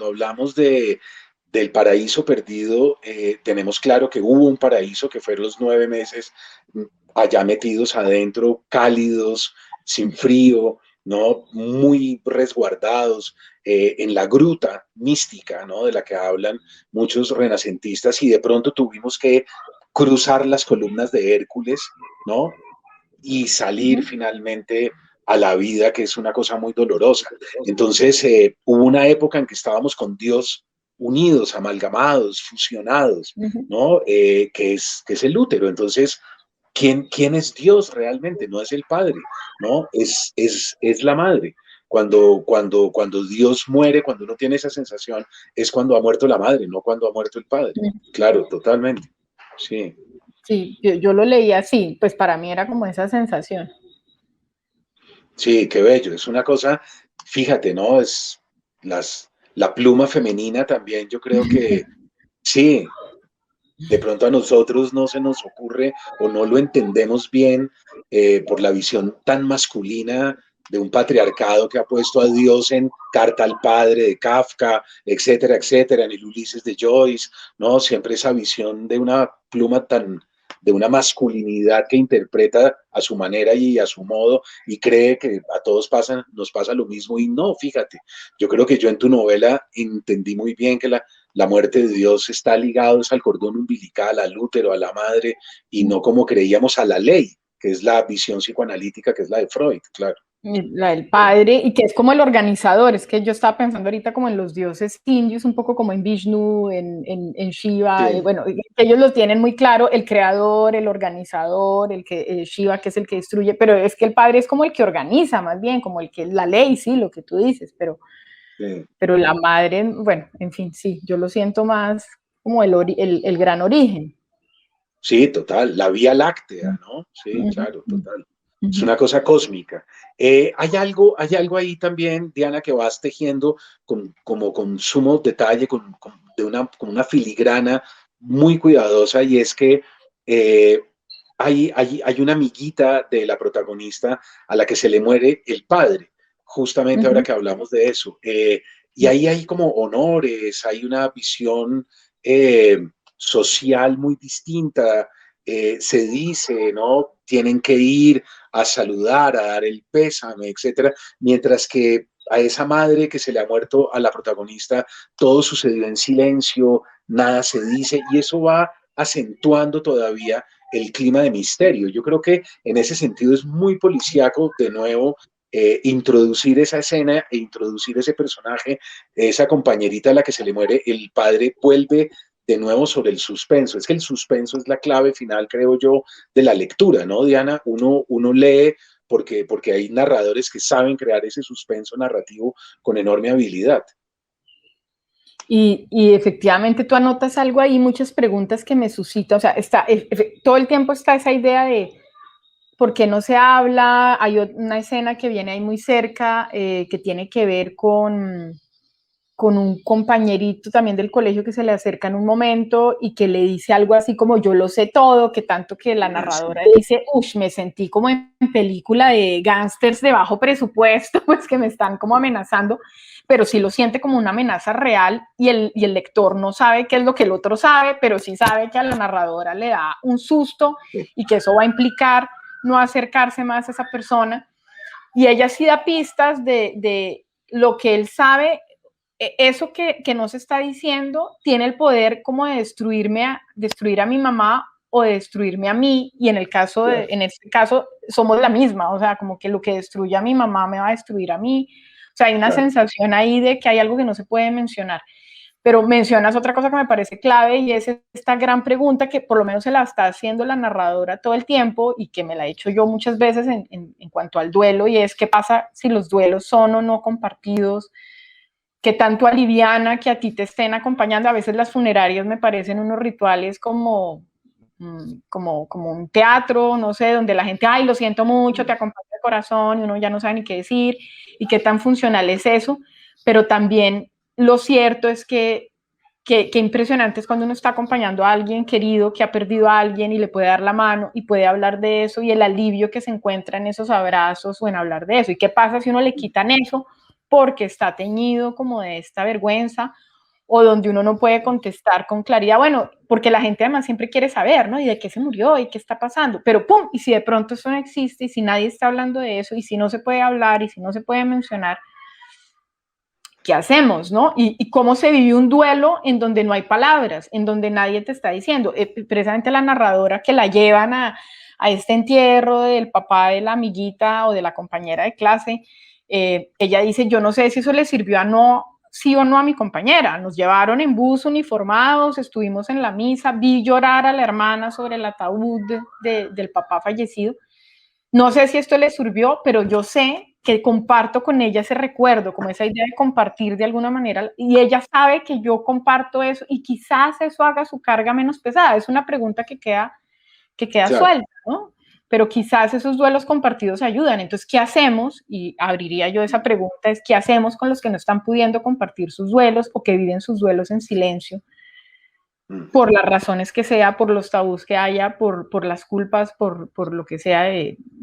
hablamos del paraíso perdido, tenemos claro que hubo un paraíso que fueron los 9 meses allá metidos adentro, cálidos, sin frío, ¿no? Muy resguardados, en la gruta mística, ¿no? De la que hablan muchos renacentistas, y de pronto tuvimos que cruzar las columnas de Hércules, ¿no? Y salir finalmente a la vida, que es una cosa muy dolorosa. Entonces, hubo una época en que estábamos con Dios unidos, amalgamados, fusionados, ¿no? Que es el útero. Entonces, ¿quién es Dios realmente? No es el Padre, ¿no? Es la madre. Cuando Dios muere, cuando uno tiene esa sensación, es cuando ha muerto la madre, no cuando ha muerto el padre. Claro, totalmente. Sí. Sí, yo lo leí así, pues para mí era como esa sensación. Sí, qué bello. Es una cosa, fíjate, ¿no? La pluma femenina también, yo creo que sí, de pronto a nosotros no se nos ocurre o no lo entendemos bien, por la visión tan masculina de un patriarcado que ha puesto a Dios en Carta al Padre de Kafka, etcétera, etcétera, en el Ulises de Joyce, ¿no? Siempre esa visión de una pluma de una masculinidad que interpreta a su manera y a su modo, y cree que a todos nos pasa lo mismo. Y no, fíjate, yo creo que yo en tu novela entendí muy bien que la muerte de Dios está ligado al cordón umbilical, al útero, a la madre, y no como creíamos a la ley, que es la visión psicoanalítica, que es la de Freud, claro. La del padre, y que es como el organizador. Es que yo estaba pensando ahorita como en los dioses indios, un poco como en Vishnu, en Shiva, Sí, bueno, ellos lo tienen muy claro, el creador, el organizador, Shiva, que es el que destruye, pero es que el padre es como el que organiza, más bien, como el que, la ley, sí, lo que tú dices, sí, pero la madre, bueno, en fin, sí, yo lo siento más como el gran origen. sí, total, la Vía Láctea, ¿no? Sí, Uh claro, -huh, total. uh Es -huh. una cosa cósmica. Hay algo ahí también, Diana, que vas tejiendo como con sumo detalle, con una filigrana muy cuidadosa, y es que eh, hay una amiguita de la protagonista a la que se le muere el padre, justamente ahora Uh que hablamos de eso. Y ahí hay como honores, hay una visión eh, social muy distinta. Se dice, ¿no? Tienen que ir a saludar, a dar el pésame, etcétera, mientras que a esa madre que se le ha muerto a la protagonista, todo sucedió en silencio, nada se dice, y eso va acentuando todavía el clima de misterio. Yo creo que en ese sentido es muy policíaco, de nuevo, introducir esa escena e introducir ese personaje, esa compañerita a la que se le muere el padre, vuelve de nuevo sobre el suspenso. Es que el suspenso es la clave final, creo yo, de la lectura, ¿no, Diana? Uno lee porque hay narradores que saben crear ese suspenso narrativo con enorme habilidad. Y efectivamente tú anotas algo ahí, muchas preguntas que me suscita, o sea, todo el tiempo está esa idea de por qué no se habla. Hay una escena que viene ahí muy cerca, que tiene que ver con un compañerito también del colegio que se le acerca en un momento y que le dice algo así como yo lo sé todo, que tanto que la narradora dice, uff, me sentí como en película de gángsters de bajo presupuesto, pues que me están como amenazando, pero sí lo siente como una amenaza real, y el lector no sabe qué es lo que el otro sabe, pero sí sabe que a la narradora le da un susto y que eso va a implicar no acercarse más a esa persona. Y ella sí da pistas de lo que él sabe. Eso que no se está diciendo tiene el poder como de destruir a mi mamá o de destruirme a mí, y en este caso somos la misma, o sea, como que lo que destruye a mi mamá me va a destruir a mí. O sea, hay una Claro. sensación ahí de que hay algo que no se puede mencionar. Pero mencionas otra cosa que me parece clave, y es esta gran pregunta que por lo menos se la está haciendo la narradora todo el tiempo y que me la he hecho yo muchas veces en cuanto al duelo, y es qué pasa si los duelos son o no compartidos, que tanto aliviana que a ti te estén acompañando. A veces las funerarias me parecen unos rituales como un teatro, no sé, donde la gente, ay, lo siento mucho, te acompaña el corazón, y uno ya no sabe ni qué decir, y qué tan funcional es eso, pero también lo cierto es que impresionante es cuando uno está acompañando a alguien querido que ha perdido a alguien y le puede dar la mano y puede hablar de eso y el alivio que se encuentra en esos abrazos o en hablar de eso. ¿Y qué pasa si uno le quitan eso porque está teñido como de esta vergüenza o donde uno no puede contestar con claridad? Bueno, porque la gente además siempre quiere saber, ¿no? ¿Y de qué se murió? ¿Y qué está pasando? Pero ¡pum! Y si de pronto eso no existe y si nadie está hablando de eso y si no se puede hablar y si no se puede mencionar, ¿qué hacemos, no? Y cómo se vive un duelo en donde no hay palabras, en donde nadie te está diciendo. Precisamente la narradora que la llevan a este entierro del papá de la amiguita o de la compañera de clase, ella dice, yo no sé si eso le sirvió a no, sí o no a mi compañera. Nos llevaron en bus uniformados, estuvimos en la misa, vi llorar a la hermana sobre el ataúd del papá fallecido. No sé si esto le sirvió, pero yo sé que comparto con ella ese recuerdo, como esa idea de compartir de alguna manera, y ella sabe que yo comparto eso y quizás eso haga su carga menos pesada. Es una pregunta que queda claro, suelta, ¿no? Pero quizás esos duelos compartidos ayudan. Entonces, ¿qué hacemos? Y abriría yo esa pregunta, es ¿qué hacemos con los que no están pudiendo compartir sus duelos o que viven sus duelos en silencio? Por las razones que sea, por los tabús que haya, por las culpas, por lo que sea,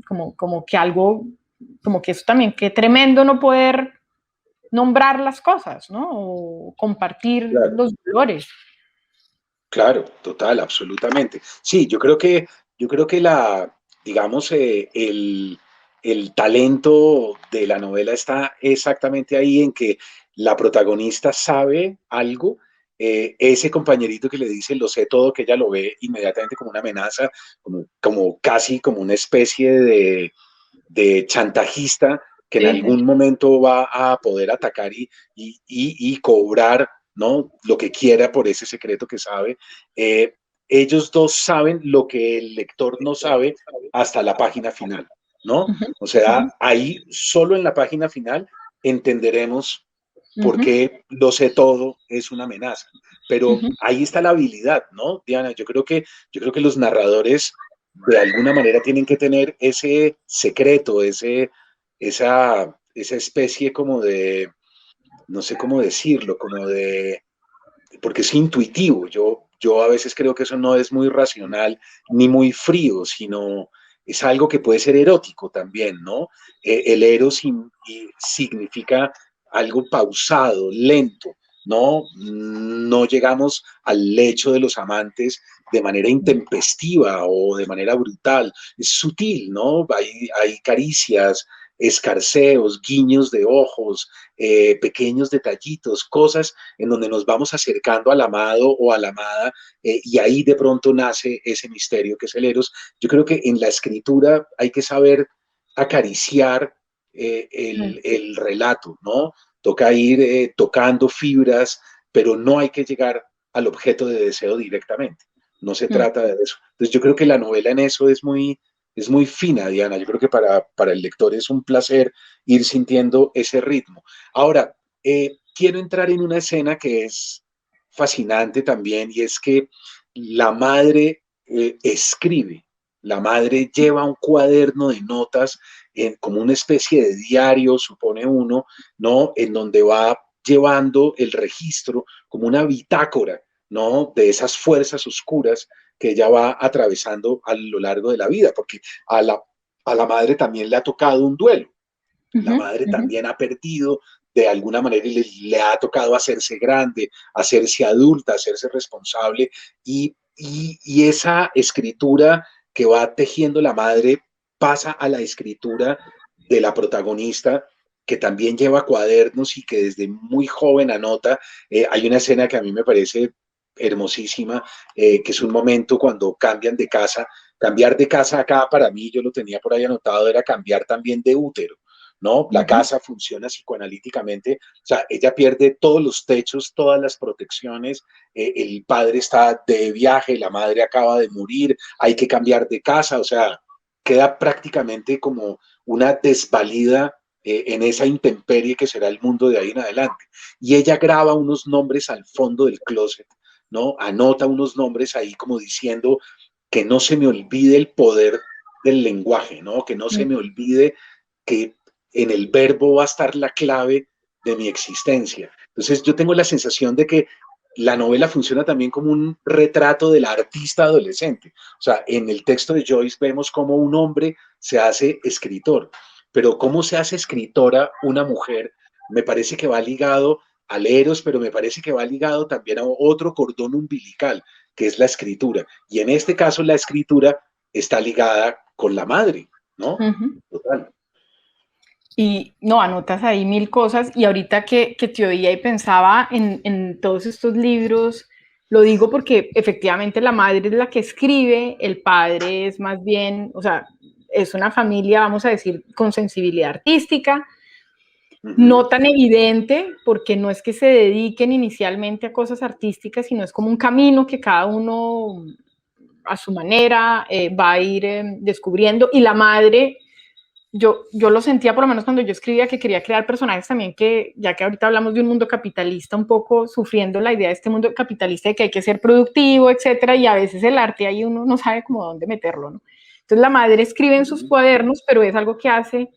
como que algo, como que eso también, qué tremendo no poder nombrar las cosas, ¿no? O compartir Claro. los dolores. Claro, total, absolutamente. Sí, yo creo que digamos, el talento de la novela está exactamente ahí en que la protagonista sabe algo, ese compañerito que le dice lo sé todo, que ella lo ve inmediatamente como una amenaza, como casi como una especie de chantajista que en algún momento va a poder atacar y cobrar, ¿no?, lo que quiera por ese secreto que sabe. Ellos dos saben lo que el lector no sabe hasta la página final, ¿no? O sea, ahí solo en la página final entenderemos por qué lo sé todo es una amenaza. Pero ahí está la habilidad, ¿no, Diana? Yo creo que los narradores de alguna manera tienen que tener ese secreto, esa especie como de, no sé cómo decirlo, como de, porque es intuitivo. Yo a veces creo que eso no es muy racional ni muy frío, sino es algo que puede ser erótico también, ¿no? El eros significa algo pausado, lento, ¿no? No llegamos al lecho de los amantes de manera intempestiva o de manera brutal, es sutil, ¿no? Hay caricias, escarceos, guiños de ojos, pequeños detallitos, cosas en donde nos vamos acercando al amado o a la amada, y ahí de pronto nace ese misterio que es el eros. Yo creo que en la escritura hay que saber acariciar el relato, ¿no? Toca ir tocando fibras, pero no hay que llegar al objeto de deseo directamente. No se trata de eso. Entonces yo creo que la novela en eso es muy fina, Diana. Yo creo que para el lector es un placer ir sintiendo ese ritmo. Ahora, quiero entrar en una escena que es fascinante también, y es que la madre escribe, la madre lleva un cuaderno de notas como una especie de diario, supone uno, ¿no? En donde va llevando el registro como una bitácora, ¿no? De esas fuerzas oscuras que ella va atravesando a lo largo de la vida, porque a la madre también le ha tocado un duelo. La madre también ha perdido de alguna manera y le ha tocado hacerse grande, hacerse adulta, hacerse responsable, y esa escritura que va tejiendo la madre pasa a la escritura de la protagonista, que también lleva cuadernos y que desde muy joven anota. Hay una escena que a mí me parece hermosísima, que es un momento cuando cambian de casa. Cambiar de casa acá para mí, yo lo tenía por ahí anotado, era cambiar también de útero, ¿no? La casa funciona psicoanalíticamente, o sea, ella pierde todos los techos, todas las protecciones, el padre está de viaje, la madre acaba de morir, hay que cambiar de casa, o sea, queda prácticamente como una desvalida en esa intemperie que será el mundo de ahí en adelante. Y ella graba unos nombres al fondo del closet, ¿no? Anota unos nombres ahí como diciendo que no se me olvide el poder del lenguaje, ¿no? Que no se me olvide que en el verbo va a estar la clave de mi existencia. Entonces yo tengo la sensación de que la novela funciona también como un retrato del artista adolescente. O sea, en el texto de Joyce vemos cómo un hombre se hace escritor, pero cómo se hace escritora una mujer me parece que va ligado al eros, pero me parece que va ligado también a otro cordón umbilical, que es la escritura. Y en este caso la escritura está ligada con la madre, ¿no? Total. Y no, anotas ahí mil cosas y ahorita que te oía y pensaba en todos estos libros, lo digo porque efectivamente la madre es la que escribe, el padre es más bien, o sea, es una familia, vamos a decir, con sensibilidad artística, no tan evidente, porque no es que se dediquen inicialmente a cosas artísticas, sino es como un camino que cada uno a su manera va a ir descubriendo, y la madre yo lo sentía por lo menos cuando yo escribía que quería crear personajes también que, ya que ahorita hablamos de un mundo capitalista, un poco sufriendo la idea de este mundo capitalista de que hay que ser productivo, etcétera, y a veces el arte ahí uno no sabe cómo dónde meterlo, ¿no? Entonces la madre escribe en sus cuadernos, pero es algo que hace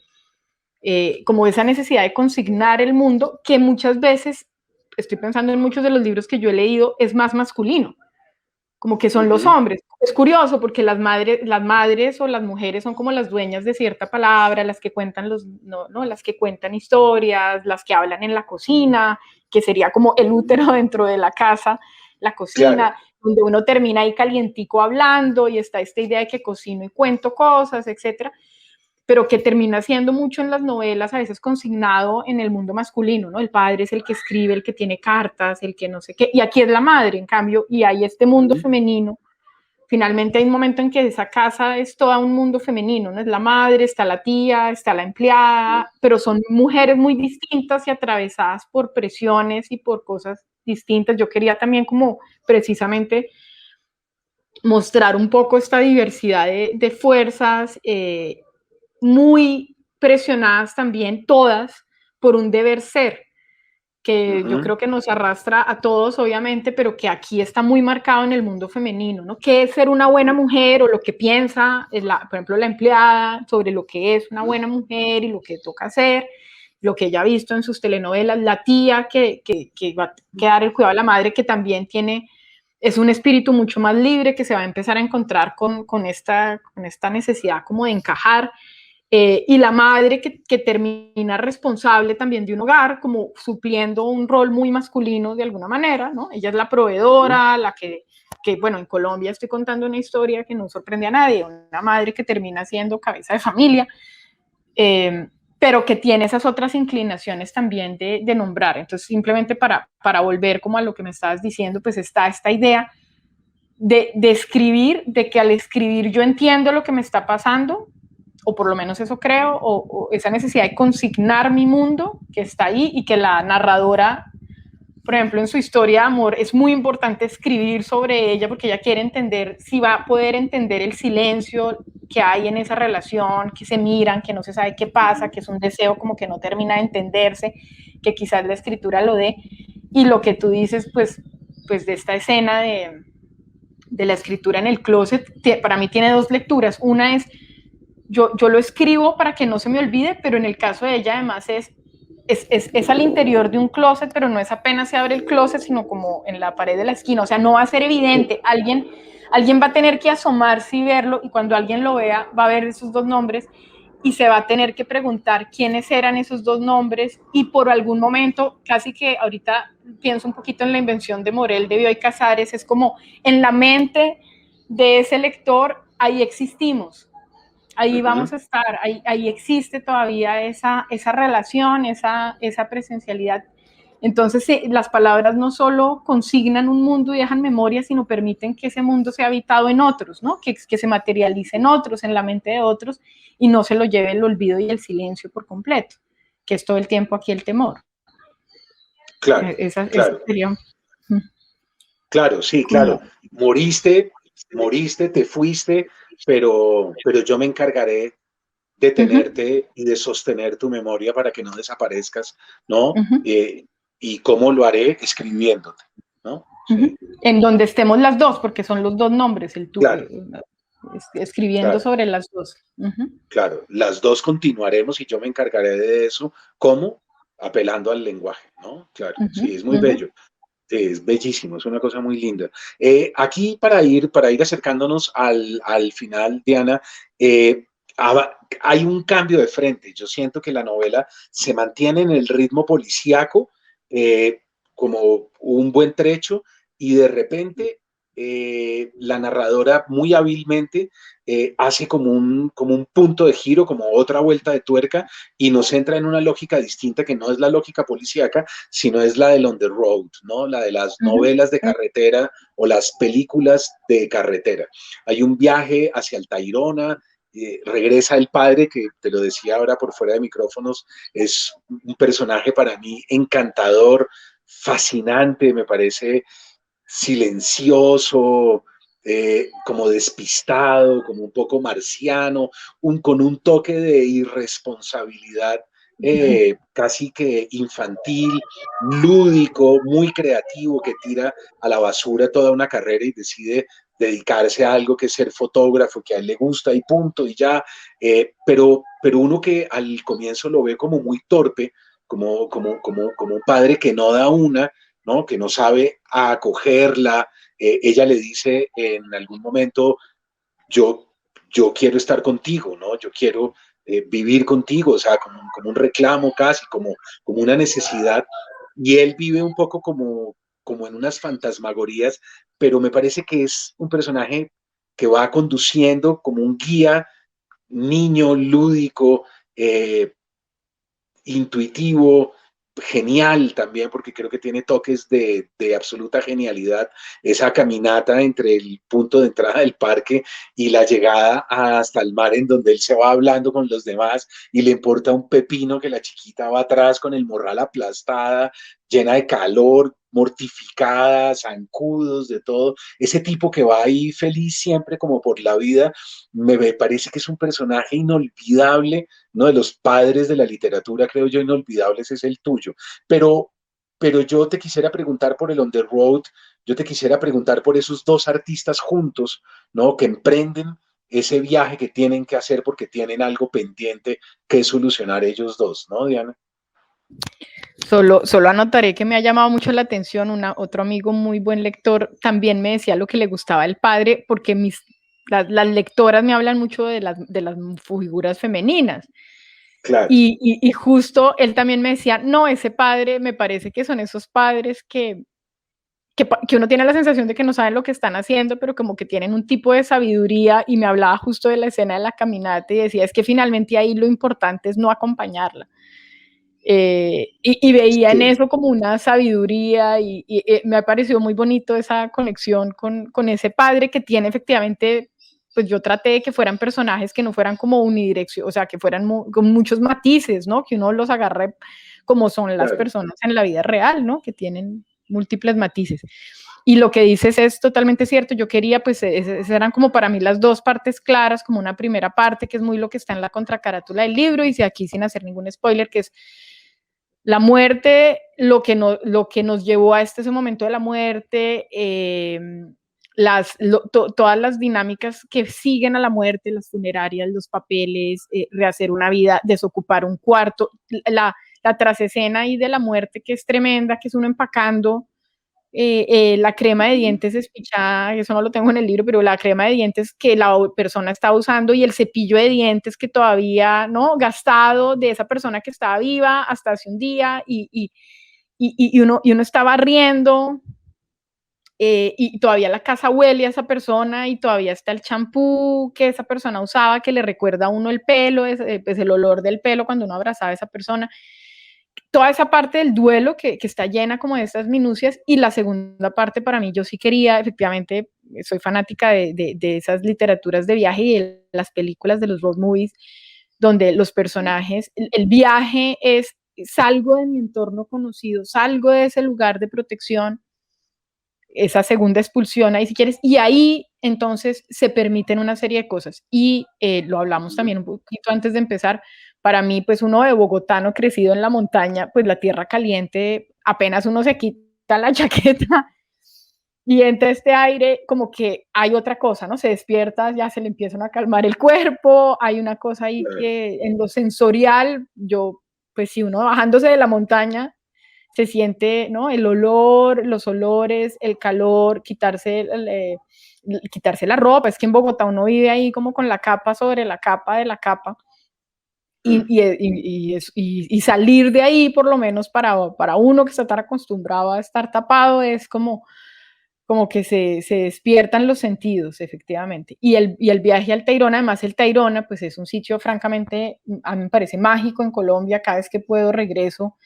como esa necesidad de consignar el mundo, que muchas veces, estoy pensando en muchos de los libros que yo he leído, es más masculino, como que son los hombres. Es curioso porque las madres o las mujeres son como las dueñas de cierta palabra, las que cuentan las que cuentan historias, las que hablan en la cocina, que sería como el útero dentro de la casa, la cocina, claro, donde uno termina ahí calientico hablando y está esta idea de que cocino y cuento cosas, etcétera, pero que termina siendo mucho en las novelas, a veces consignado en el mundo masculino, ¿no? El padre es el que escribe, el que tiene cartas, el que no sé qué, y aquí es la madre, en cambio, y hay este mundo femenino. Finalmente hay un momento en que esa casa es todo un mundo femenino, ¿no? Es la madre, está la tía, está la empleada, pero son mujeres muy distintas y atravesadas por presiones y por cosas distintas. Yo quería también como precisamente mostrar un poco esta diversidad de fuerzas, muy presionadas también todas por un deber ser, que yo creo que nos arrastra a todos, obviamente, pero que aquí está muy marcado en el mundo femenino, ¿no? ¿Qué es ser una buena mujer o lo que piensa, por ejemplo, la empleada sobre lo que es una buena mujer y lo que toca hacer, lo que ella ha visto en sus telenovelas, la tía que va a quedar el cuidado de la madre, que también es un espíritu mucho más libre, que se va a empezar a encontrar con esta necesidad como de encajar, y la madre que termina responsable también de un hogar, como supliendo un rol muy masculino de alguna manera, ¿no? Ella es la proveedora, la que, bueno, en Colombia estoy contando una historia que no sorprende a nadie, una madre que termina siendo cabeza de familia, pero que tiene esas otras inclinaciones también de nombrar. Entonces, simplemente para volver como a lo que me estabas diciendo, pues está esta idea de escribir, de que al escribir yo entiendo lo que me está pasando, o por lo menos eso creo, o esa necesidad de consignar mi mundo que está ahí, y que la narradora, por ejemplo, en su historia de amor, es muy importante escribir sobre ella porque ella quiere entender si va a poder entender el silencio que hay en esa relación, que se miran, que no se sabe qué pasa, que es un deseo como que no termina de entenderse, que quizás la escritura lo dé. Y lo que tú dices, pues de esta escena de la escritura en el closet, para mí tiene dos lecturas. Una es, yo lo escribo para que no se me olvide, pero en el caso de ella además es al interior de un closet, pero no es apenas se abre el closet, sino como en la pared de la esquina, o sea, no va a ser evidente, alguien va a tener que asomarse y verlo, y cuando alguien lo vea va a ver esos dos nombres y se va a tener que preguntar quiénes eran esos dos nombres, y por algún momento, casi que ahorita pienso un poquito en la invención de Morel, de Bioy Casares, es como en la mente de ese lector, ahí existimos, ahí vamos a estar, ahí existe todavía esa relación, esa presencialidad. Entonces, sí, las palabras no solo consignan un mundo y dejan memoria, sino permiten que ese mundo sea habitado en otros, ¿no? Que se materialice en otros, en la mente de otros, y no se lo lleve el olvido y el silencio por completo, que es todo el tiempo aquí el temor. Claro, Esa claro. sería... Claro, sí, claro. Moriste, te fuiste, pero yo me encargaré detenerte y de sostener tu memoria para que no desaparezcas, ¿no? ¿Y cómo lo haré? Escribiéndote, ¿no? Sí. En donde estemos las dos, porque son los dos nombres, Claro, escribiendo claro, sobre las dos. claro. Las dos continuaremos y yo me encargaré de eso. ¿Cómo? Apelando al lenguaje, ¿no? Claro, sí, es muy bello. Sí, es bellísimo, es una cosa muy linda. Aquí para ir acercándonos al final, Diana, hay un cambio de frente. Yo siento que la novela se mantiene en el ritmo policíaco, eh, como un buen trecho, y de repente la narradora muy hábilmente hace como un punto de giro, como otra vuelta de tuerca, y nos entra en una lógica distinta que no es la lógica policíaca, sino es la del on the road, ¿no? La de las novelas de carretera o las películas de carretera. Hay un viaje hacia el Tayrona, regresa el padre, que te lo decía ahora por fuera de micrófonos, es un personaje para mí encantador, fascinante, me parece silencioso, como despistado, como un poco marciano, con un toque de irresponsabilidad casi que infantil, lúdico, muy creativo, que tira a la basura toda una carrera y decide dedicarse a algo que es ser fotógrafo, que a él le gusta y punto, y ya, pero uno que al comienzo lo ve como muy torpe, como un padre que no da una, ¿no? Que no sabe acogerla. Ella le dice en algún momento, yo, yo quiero estar contigo, ¿no? Yo quiero vivir contigo, o sea, como un reclamo casi, como una necesidad. Y él vive un poco como en unas fantasmagorías, pero me parece que es un personaje que va conduciendo como un guía niño, lúdico, intuitivo, genial también, porque creo que tiene toques de absoluta genialidad. Esa caminata entre el punto de entrada del parque y la llegada hasta el mar, en donde él se va hablando con los demás y le importa un pepino que la chiquita va atrás con el morral aplastada, llena de calor, mortificada, zancudos, de todo. Ese tipo que va ahí feliz siempre como por la vida, me parece que es un personaje inolvidable, ¿no? De los padres de la literatura, creo yo, inolvidables es el tuyo. Pero, pero yo te quisiera preguntar por el On the Road, yo te quisiera preguntar por esos dos artistas juntos, ¿no? Que emprenden ese viaje que tienen que hacer porque tienen algo pendiente que solucionar ellos dos, ¿no, Diana? Solo anotaré que me ha llamado mucho la atención, otro amigo muy buen lector también me decía lo que le gustaba el padre, porque las lectoras me hablan mucho de las figuras femeninas. Claro, Y justo él también me decía, no, ese padre me parece que son esos padres que uno tiene la sensación de que no saben lo que están haciendo, pero como que tienen un tipo de sabiduría, y me hablaba justo de la escena de la caminata y decía, es que finalmente ahí lo importante es no acompañarla. Y veía en sí, eso como una sabiduría y me ha parecido muy bonito esa conexión con ese padre que tiene efectivamente, pues yo traté de que fueran personajes que no fueran como unidirección, o sea, que fueran con muchos matices, ¿no? Que uno los agarre como son las claro. personas en la vida real, ¿no? Que tienen múltiples matices. Y lo que dices es totalmente cierto. Yo quería, pues, esas eran como para mí las dos partes claras, como una primera parte, que es muy lo que está en la contracarátula del libro, y si aquí sin hacer ningún spoiler, que es la muerte, lo que nos llevó a ese momento de la muerte, todas las dinámicas que siguen a la muerte, las funerarias, los papeles, rehacer una vida, desocupar un cuarto, la trasescena ahí de la muerte que es tremenda, que es uno empacando la crema de dientes despichada, eso no lo tengo en el libro, pero la crema de dientes que la persona está usando y el cepillo de dientes que todavía, ¿no? Gastado de esa persona que estaba viva hasta hace un día y uno estaba riendo y todavía la casa huele a esa persona y todavía está el champú que esa persona usaba que le recuerda a uno el pelo, pues el olor del pelo cuando uno abrazaba a esa persona. Toda esa parte del duelo que está llena como de estas minucias, y la segunda parte para mí, yo sí quería, efectivamente, soy fanática de esas literaturas de viaje y de las películas de los road movies, donde los personajes, el viaje es, salgo de mi entorno conocido, salgo de ese lugar de protección esa segunda expulsión ahí si quieres, y ahí entonces se permiten una serie de cosas, y lo hablamos también un poquito antes de empezar. Para mí, pues uno de bogotano crecido en la montaña, pues la tierra caliente, apenas uno se quita la chaqueta y entra este aire, como que hay otra cosa, ¿no? Se despierta, ya se le empiezan a calmar el cuerpo, hay una cosa ahí que en lo sensorial, yo, pues si uno bajándose de la montaña, se siente, ¿no? El olor, los olores, el calor, quitarse la ropa. Es que en Bogotá uno vive ahí como con la capa sobre la capa de la capa. Y salir de ahí, por lo menos para uno que está tan acostumbrado a estar tapado, es como que se despiertan los sentidos, efectivamente. Y el viaje al Tayrona, además el Tayrona, pues es un sitio francamente, a mí me parece mágico en Colombia, cada vez que puedo regreso,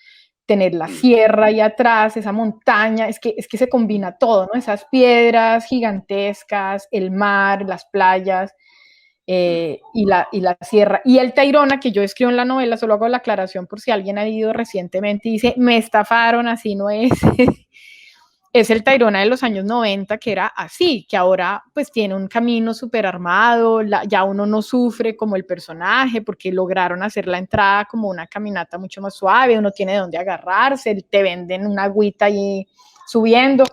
tener la sierra ahí atrás, esa montaña, es que se combina todo, ¿no? Esas piedras gigantescas, el mar, las playas, y la sierra. Y el Tayrona, que yo escribo en la novela, solo hago la aclaración por si alguien ha ido recientemente y dice, me estafaron, así no es. Es el Tayrona de los años 90, que era así, que ahora pues tiene un camino súper armado, ya uno no sufre como el personaje, porque lograron hacer la entrada como una caminata mucho más suave, uno tiene dónde agarrarse, te venden una agüita ahí subiendo,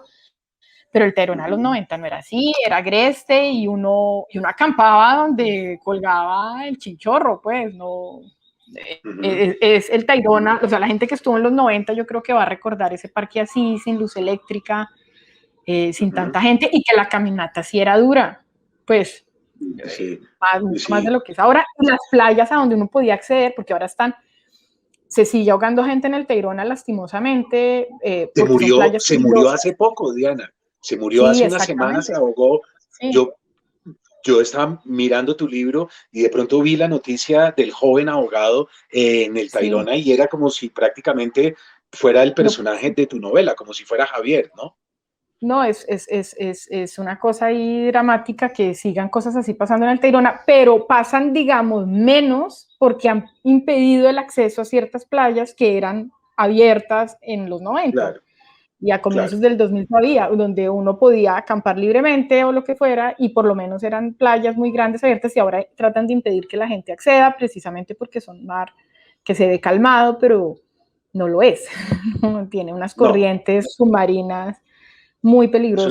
pero el Tayrona de los 90 no era así, era agreste y uno acampaba donde colgaba el chinchorro, pues, no... Es el Tayrona, o sea, la gente que estuvo en los 90 yo creo que va a recordar ese parque así, sin luz eléctrica, sin tanta gente, y que la caminata sí era dura, pues mucho más de lo que es ahora. Y las playas a donde uno podía acceder, porque ahora se sigue ahogando gente en el Tayrona lastimosamente, porque son playas Se murió peligrosas. hace poco, Diana. Se murió Sí, hace una semana, exactamente. se ahogó. Sí. Yo estaba mirando tu libro y de pronto vi la noticia del joven ahogado en el Sí. Tayrona y era como si prácticamente fuera el No, personaje de tu novela, como si fuera Javier, ¿no? no, es una cosa ahí dramática que sigan cosas así pasando en el Tayrona, pero pasan, digamos, menos porque han impedido el acceso a ciertas playas que eran abiertas en los 90 Claro, y a claro. comienzos del 2000 todavía, donde uno podía acampar libremente o lo que fuera, y por lo menos eran playas muy grandes abiertas, y ahora tratan de impedir que la gente acceda, precisamente porque son mar que se ve calmado, pero no lo es. Tiene unas No, corrientes submarinas muy peligrosas.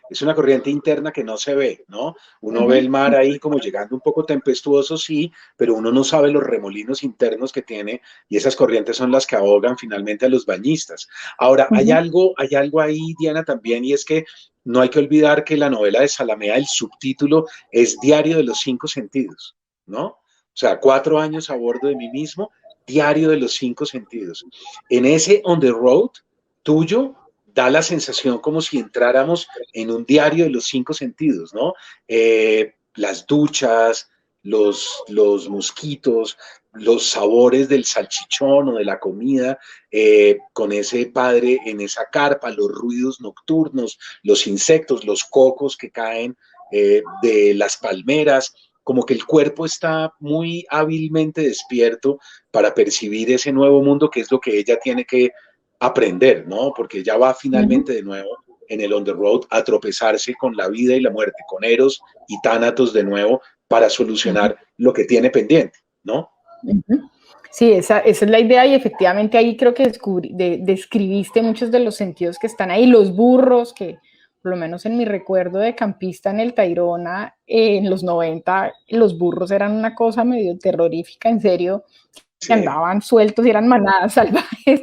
es una corriente interna que no se ve, ¿no? Uno ve Uh-huh. el mar ahí como llegando un poco tempestuoso, sí, pero uno no sabe los remolinos internos que tiene y esas corrientes son las que ahogan finalmente a los bañistas. Ahora, Uh-huh. hay algo ahí, Diana, también, y es que no hay que olvidar que la novela de Salamea, el subtítulo es Diario de los Cinco Sentidos, ¿no? O sea, 4 años a bordo de mí mismo, Diario de los Cinco Sentidos. En ese On the Road tuyo, da la sensación como si entráramos en un diario de los cinco sentidos, ¿no? Las duchas, los mosquitos, los sabores del salchichón o de la comida, con ese padre en esa carpa, los ruidos nocturnos, los insectos, los cocos que caen de las palmeras, como que el cuerpo está muy hábilmente despierto para percibir ese nuevo mundo que es lo que ella tiene que aprender, ¿no? Porque ya va Uh-huh. finalmente de nuevo en el On the Road a tropezarse con la vida y la muerte, con Eros y Tánatos de nuevo para Uh-huh. solucionar lo que tiene pendiente, ¿no? Uh-huh. Sí, esa es la idea, y efectivamente ahí creo que describiste muchos de los sentidos que están ahí, los burros, que por lo menos en mi recuerdo de campista en el Tayrona, en los 90, los burros eran una cosa medio terrorífica, en serio, que Sí, andaban sueltos y eran manadas salvajes.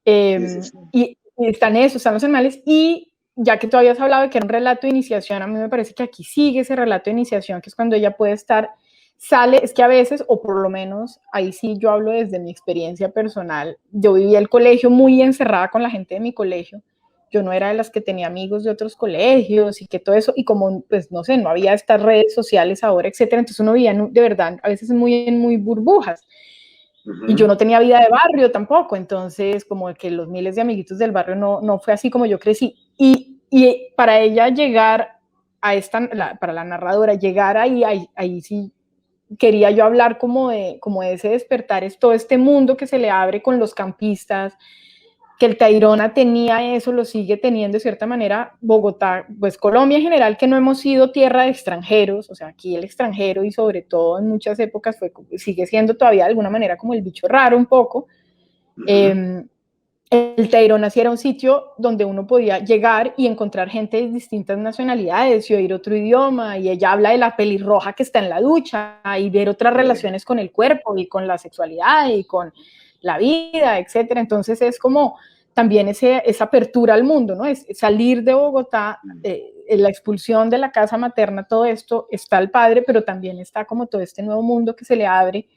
sí, sí, sí. Y están eso, están los animales, y ya que tú habías hablado de que era un relato de iniciación, a mí me parece que aquí sigue ese relato de iniciación, que es cuando ella puede estar, sale, es que a veces, o por lo menos, ahí sí yo hablo desde mi experiencia personal, yo vivía el colegio muy encerrada con la gente de mi colegio, yo no era de las que tenía amigos de otros colegios y que todo eso, y como, pues, no sé, no había estas redes sociales ahora, etcétera, entonces uno vivía de verdad, a veces muy burbujas, y yo Uh-huh. no tenía vida de barrio tampoco, entonces como que los miles de amiguitos del barrio no fue así como yo crecí. Y para ella llegar a para la narradora, llegar ahí sí quería yo hablar como de ese despertar, es todo este mundo que se le abre con los campistas, que el Tayrona tenía eso, lo sigue teniendo de cierta manera Bogotá, pues Colombia en general, que no hemos sido tierra de extranjeros, o sea, aquí el extranjero y sobre todo en muchas épocas sigue siendo todavía de alguna manera como el bicho raro un poco. El Tayrona sí era un sitio donde uno podía llegar y encontrar gente de distintas nacionalidades y oír otro idioma, y ella habla de la pelirroja que está en la ducha y ver otras relaciones con el cuerpo y con la sexualidad y con la vida, etcétera. Entonces es como también esa apertura al mundo, ¿no? Es salir de Bogotá, la expulsión de la casa materna, todo esto, está el padre, pero también está como todo este nuevo mundo que se le abre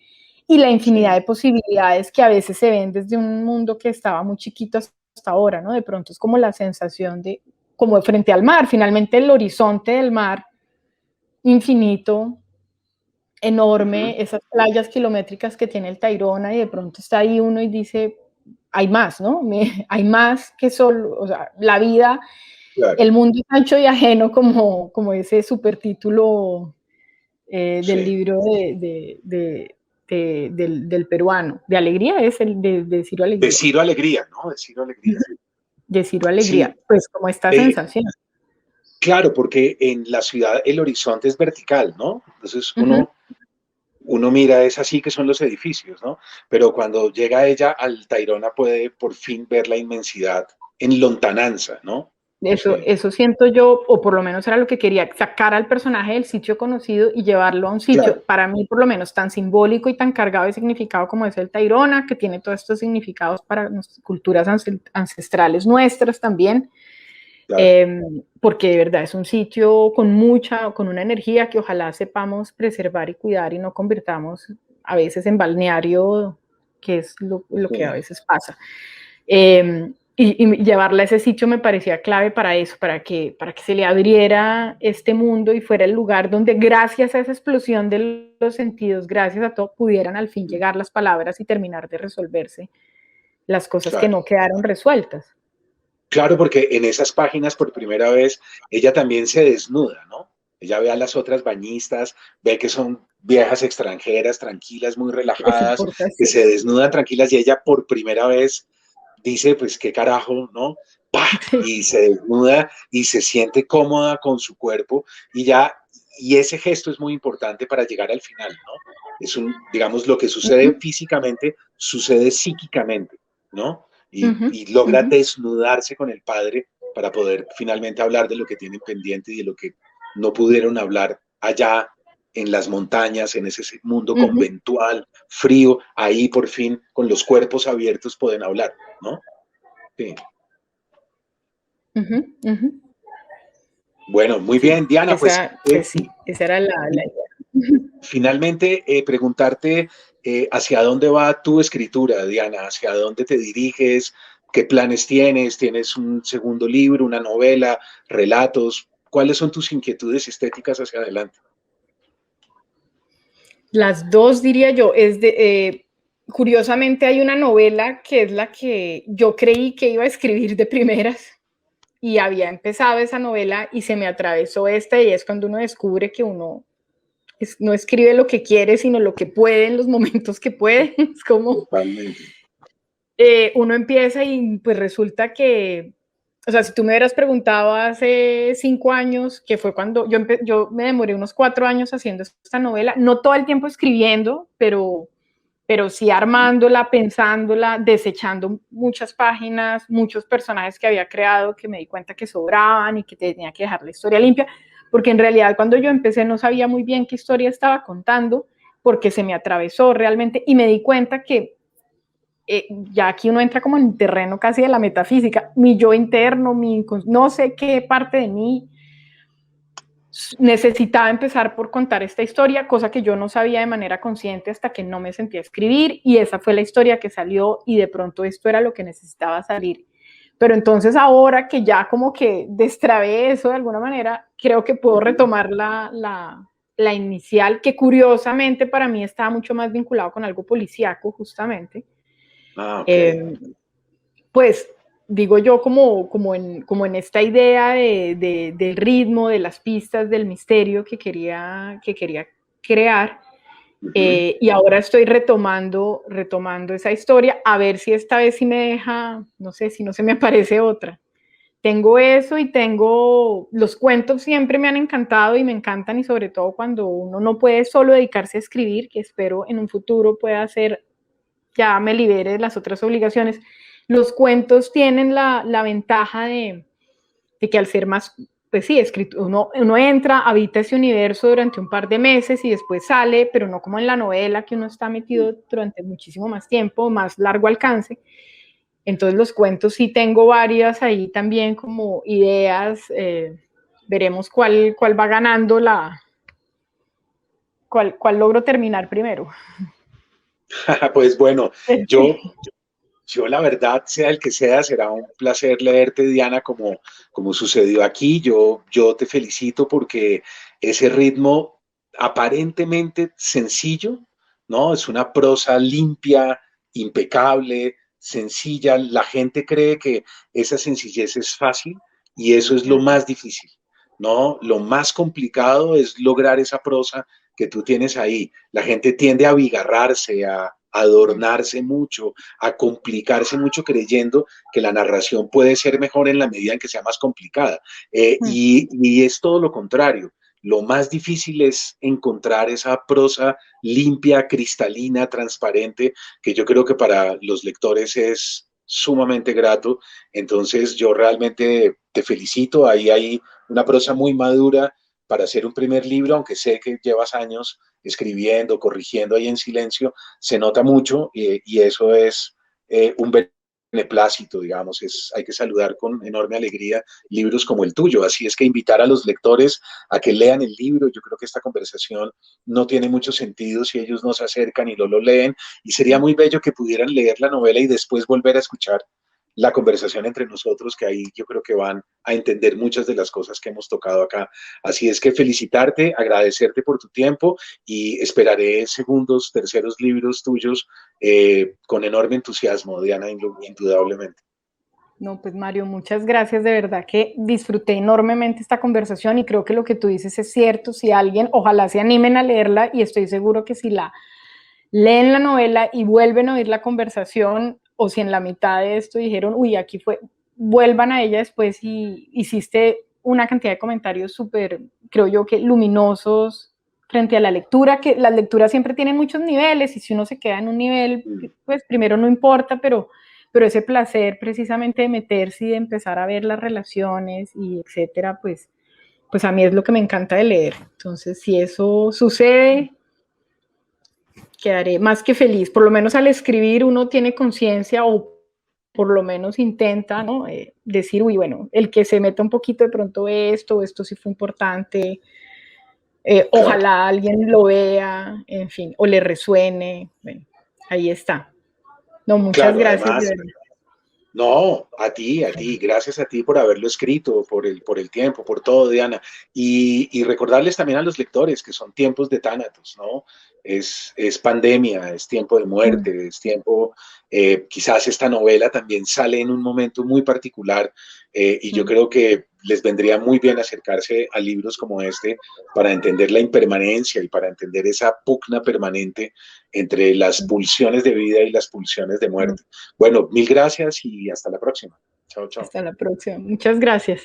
y la infinidad de posibilidades que a veces se ven desde un mundo que estaba muy chiquito hasta ahora, ¿no? De pronto es como la sensación de, como frente al mar, finalmente el horizonte del mar infinito, enorme, esas playas kilométricas que tiene el Tayrona, y de pronto está ahí uno y dice, hay más, ¿no? Hay más que solo, o sea, la vida, claro. El mundo es ancho y ajeno, como ese supertítulo del libro del peruano. De Alegría es el de Ciro Alegría. De Ciro Alegría, ¿no? De Ciro Alegría. De Ciro Alegría, sí. Pues como esta sensación. Claro, porque en la ciudad el horizonte es vertical, ¿no? Entonces uno mira, es así que son los edificios, ¿no? Pero cuando llega ella al Tayrona puede por fin ver la inmensidad en lontananza, ¿no? Eso siento yo, o por lo menos era lo que quería, sacar al personaje del sitio conocido y llevarlo a un sitio, claro, para mí por lo menos tan simbólico y tan cargado de significado como es el Tayrona, que tiene todos estos significados para nuestras culturas ancestrales nuestras también, claro. Porque de verdad es un sitio con una energía que ojalá sepamos preservar y cuidar y no convirtamos a veces en balneario, que es lo que a veces pasa. Y llevarla a ese sitio me parecía clave para eso, para que se le abriera este mundo y fuera el lugar donde gracias a esa explosión de los sentidos, gracias a todo, pudieran al fin llegar las palabras y terminar de resolverse las cosas, claro, que no quedaron resueltas. Claro, porque en esas páginas por primera vez ella también se desnuda, ¿no? Ella ve a las otras bañistas, ve que son viejas extranjeras, tranquilas, muy relajadas, que se desnudan tranquilas, y ella por primera vez dice, pues, qué carajo, ¿no? ¡Pah! Y se desnuda y se siente cómoda con su cuerpo, y ese gesto es muy importante para llegar al final, ¿no? Es digamos, lo que sucede físicamente, sucede psíquicamente, ¿no? Y logra desnudarse con el padre para poder finalmente hablar de lo que tienen pendiente y de lo que no pudieron hablar allá en las montañas, en ese mundo conventual, frío, ahí por fin con los cuerpos abiertos pueden hablar, ¿no? Sí. Bueno, muy bien, Diana, esa era la idea. Finalmente, preguntarte hacia dónde va tu escritura, Diana, hacia dónde te diriges, qué planes tienes, tienes un segundo libro, una novela, relatos, ¿cuáles son tus inquietudes estéticas hacia adelante? Las dos, diría yo, curiosamente hay una novela que es la que yo creí que iba a escribir de primeras y había empezado esa novela y se me atravesó esta, y es cuando uno descubre que uno no escribe lo que quiere, sino lo que puede en los momentos que puede. Es como uno empieza y pues resulta que, o sea, si tú me hubieras preguntado hace 5 años, que fue cuando yo me demoré unos 4 años haciendo esta novela, no todo el tiempo escribiendo, pero sí armándola, pensándola, desechando muchas páginas, muchos personajes que había creado que me di cuenta que sobraban y que tenía que dejar la historia limpia, porque en realidad cuando yo empecé no sabía muy bien qué historia estaba contando, porque se me atravesó realmente y me di cuenta que ya aquí uno entra como en el terreno casi de la metafísica, mi yo interno, no sé qué parte de mí necesitaba empezar por contar esta historia, cosa que yo no sabía de manera consciente hasta que no me sentí a escribir, y esa fue la historia que salió, y de pronto esto era lo que necesitaba salir. Pero entonces ahora que ya como que destrabé eso de alguna manera, creo que puedo retomar la inicial, que curiosamente para mí estaba mucho más vinculado con algo policíaco, justamente. Pues digo yo como en esta idea del ritmo, de las pistas, del misterio que quería crear, Y ahora estoy retomando esa historia, a ver si esta vez sí me deja, no sé, si no se me aparece otra. Tengo eso y tengo los cuentos, siempre me han encantado y me encantan, y sobre todo cuando uno no puede solo dedicarse a escribir, que espero en un futuro pueda hacer, ya me libere de las otras obligaciones. Los cuentos tienen la ventaja de que al ser más, pues sí, escrito, uno entra, habita ese universo durante un par de meses y después sale, pero no como en la novela, que uno está metido durante muchísimo más tiempo, más largo alcance. Entonces los cuentos sí tengo varias ahí también como ideas, veremos cuál va ganando cuál logro terminar primero. Pues bueno, yo, Sí. yo la verdad, sea el que sea, será un placer leerte, Diana, como sucedió aquí. Yo te felicito porque ese ritmo aparentemente sencillo, ¿no? Es una prosa limpia, impecable, sencilla. La gente cree que esa sencillez es fácil y eso es lo más difícil, ¿no? Lo más complicado es lograr esa prosa que tú tienes ahí. La gente tiende a abigarrarse, a adornarse mucho, a complicarse mucho creyendo que la narración puede ser mejor en la medida en que sea más complicada. Y es todo lo contrario. Lo más difícil es encontrar esa prosa limpia, cristalina, transparente, que yo creo que para los lectores es sumamente grato. Entonces yo realmente te felicito. Ahí hay una prosa muy madura para hacer un primer libro, aunque sé que llevas años escribiendo, corrigiendo ahí en silencio, se nota mucho y eso es un beneplácito, digamos, hay que saludar con enorme alegría libros como el tuyo, así es que invitar a los lectores a que lean el libro, yo creo que esta conversación no tiene mucho sentido si ellos no se acercan y no lo leen, y sería muy bello que pudieran leer la novela y después volver a escuchar la conversación entre nosotros, que ahí yo creo que van a entender muchas de las cosas que hemos tocado acá. Así es que felicitarte, agradecerte por tu tiempo y esperaré segundos, terceros libros tuyos con enorme entusiasmo, Diana, indudablemente. No, pues Mario, muchas gracias, de verdad que disfruté enormemente esta conversación y creo que lo que tú dices es cierto. Si alguien, ojalá se animen a leerla, y estoy seguro que si la leen la novela y vuelven a oír la conversación, o si en la mitad de esto dijeron, uy, aquí fue, vuelvan a ella después, y hiciste una cantidad de comentarios súper, creo yo, que luminosos frente a la lectura, que las lecturas siempre tienen muchos niveles, y si uno se queda en un nivel, pues primero no importa, pero ese placer precisamente de meterse y de empezar a ver las relaciones y etcétera, pues a mí es lo que me encanta de leer. Entonces, si eso sucede, quedaré más que feliz. Por lo menos al escribir uno tiene conciencia, o por lo menos intenta, ¿no? Decir, uy, bueno, el que se meta un poquito de pronto esto sí fue importante, Claro. ojalá alguien lo vea, en fin, o le resuene. Bueno, ahí está. No, muchas Claro, gracias, de además, verdad. no, a ti, gracias a ti por haberlo escrito, por el tiempo, por todo, Diana. Y recordarles también a los lectores que son tiempos de tánatos, ¿no? Es pandemia, es tiempo de muerte, es tiempo, quizás esta novela también sale en un momento muy particular y yo creo que les vendría muy bien acercarse a libros como este para entender la impermanencia y para entender esa pugna permanente entre las pulsiones de vida y las pulsiones de muerte. Bueno, mil gracias y hasta la próxima. Chao, chao. Hasta la próxima. Muchas gracias.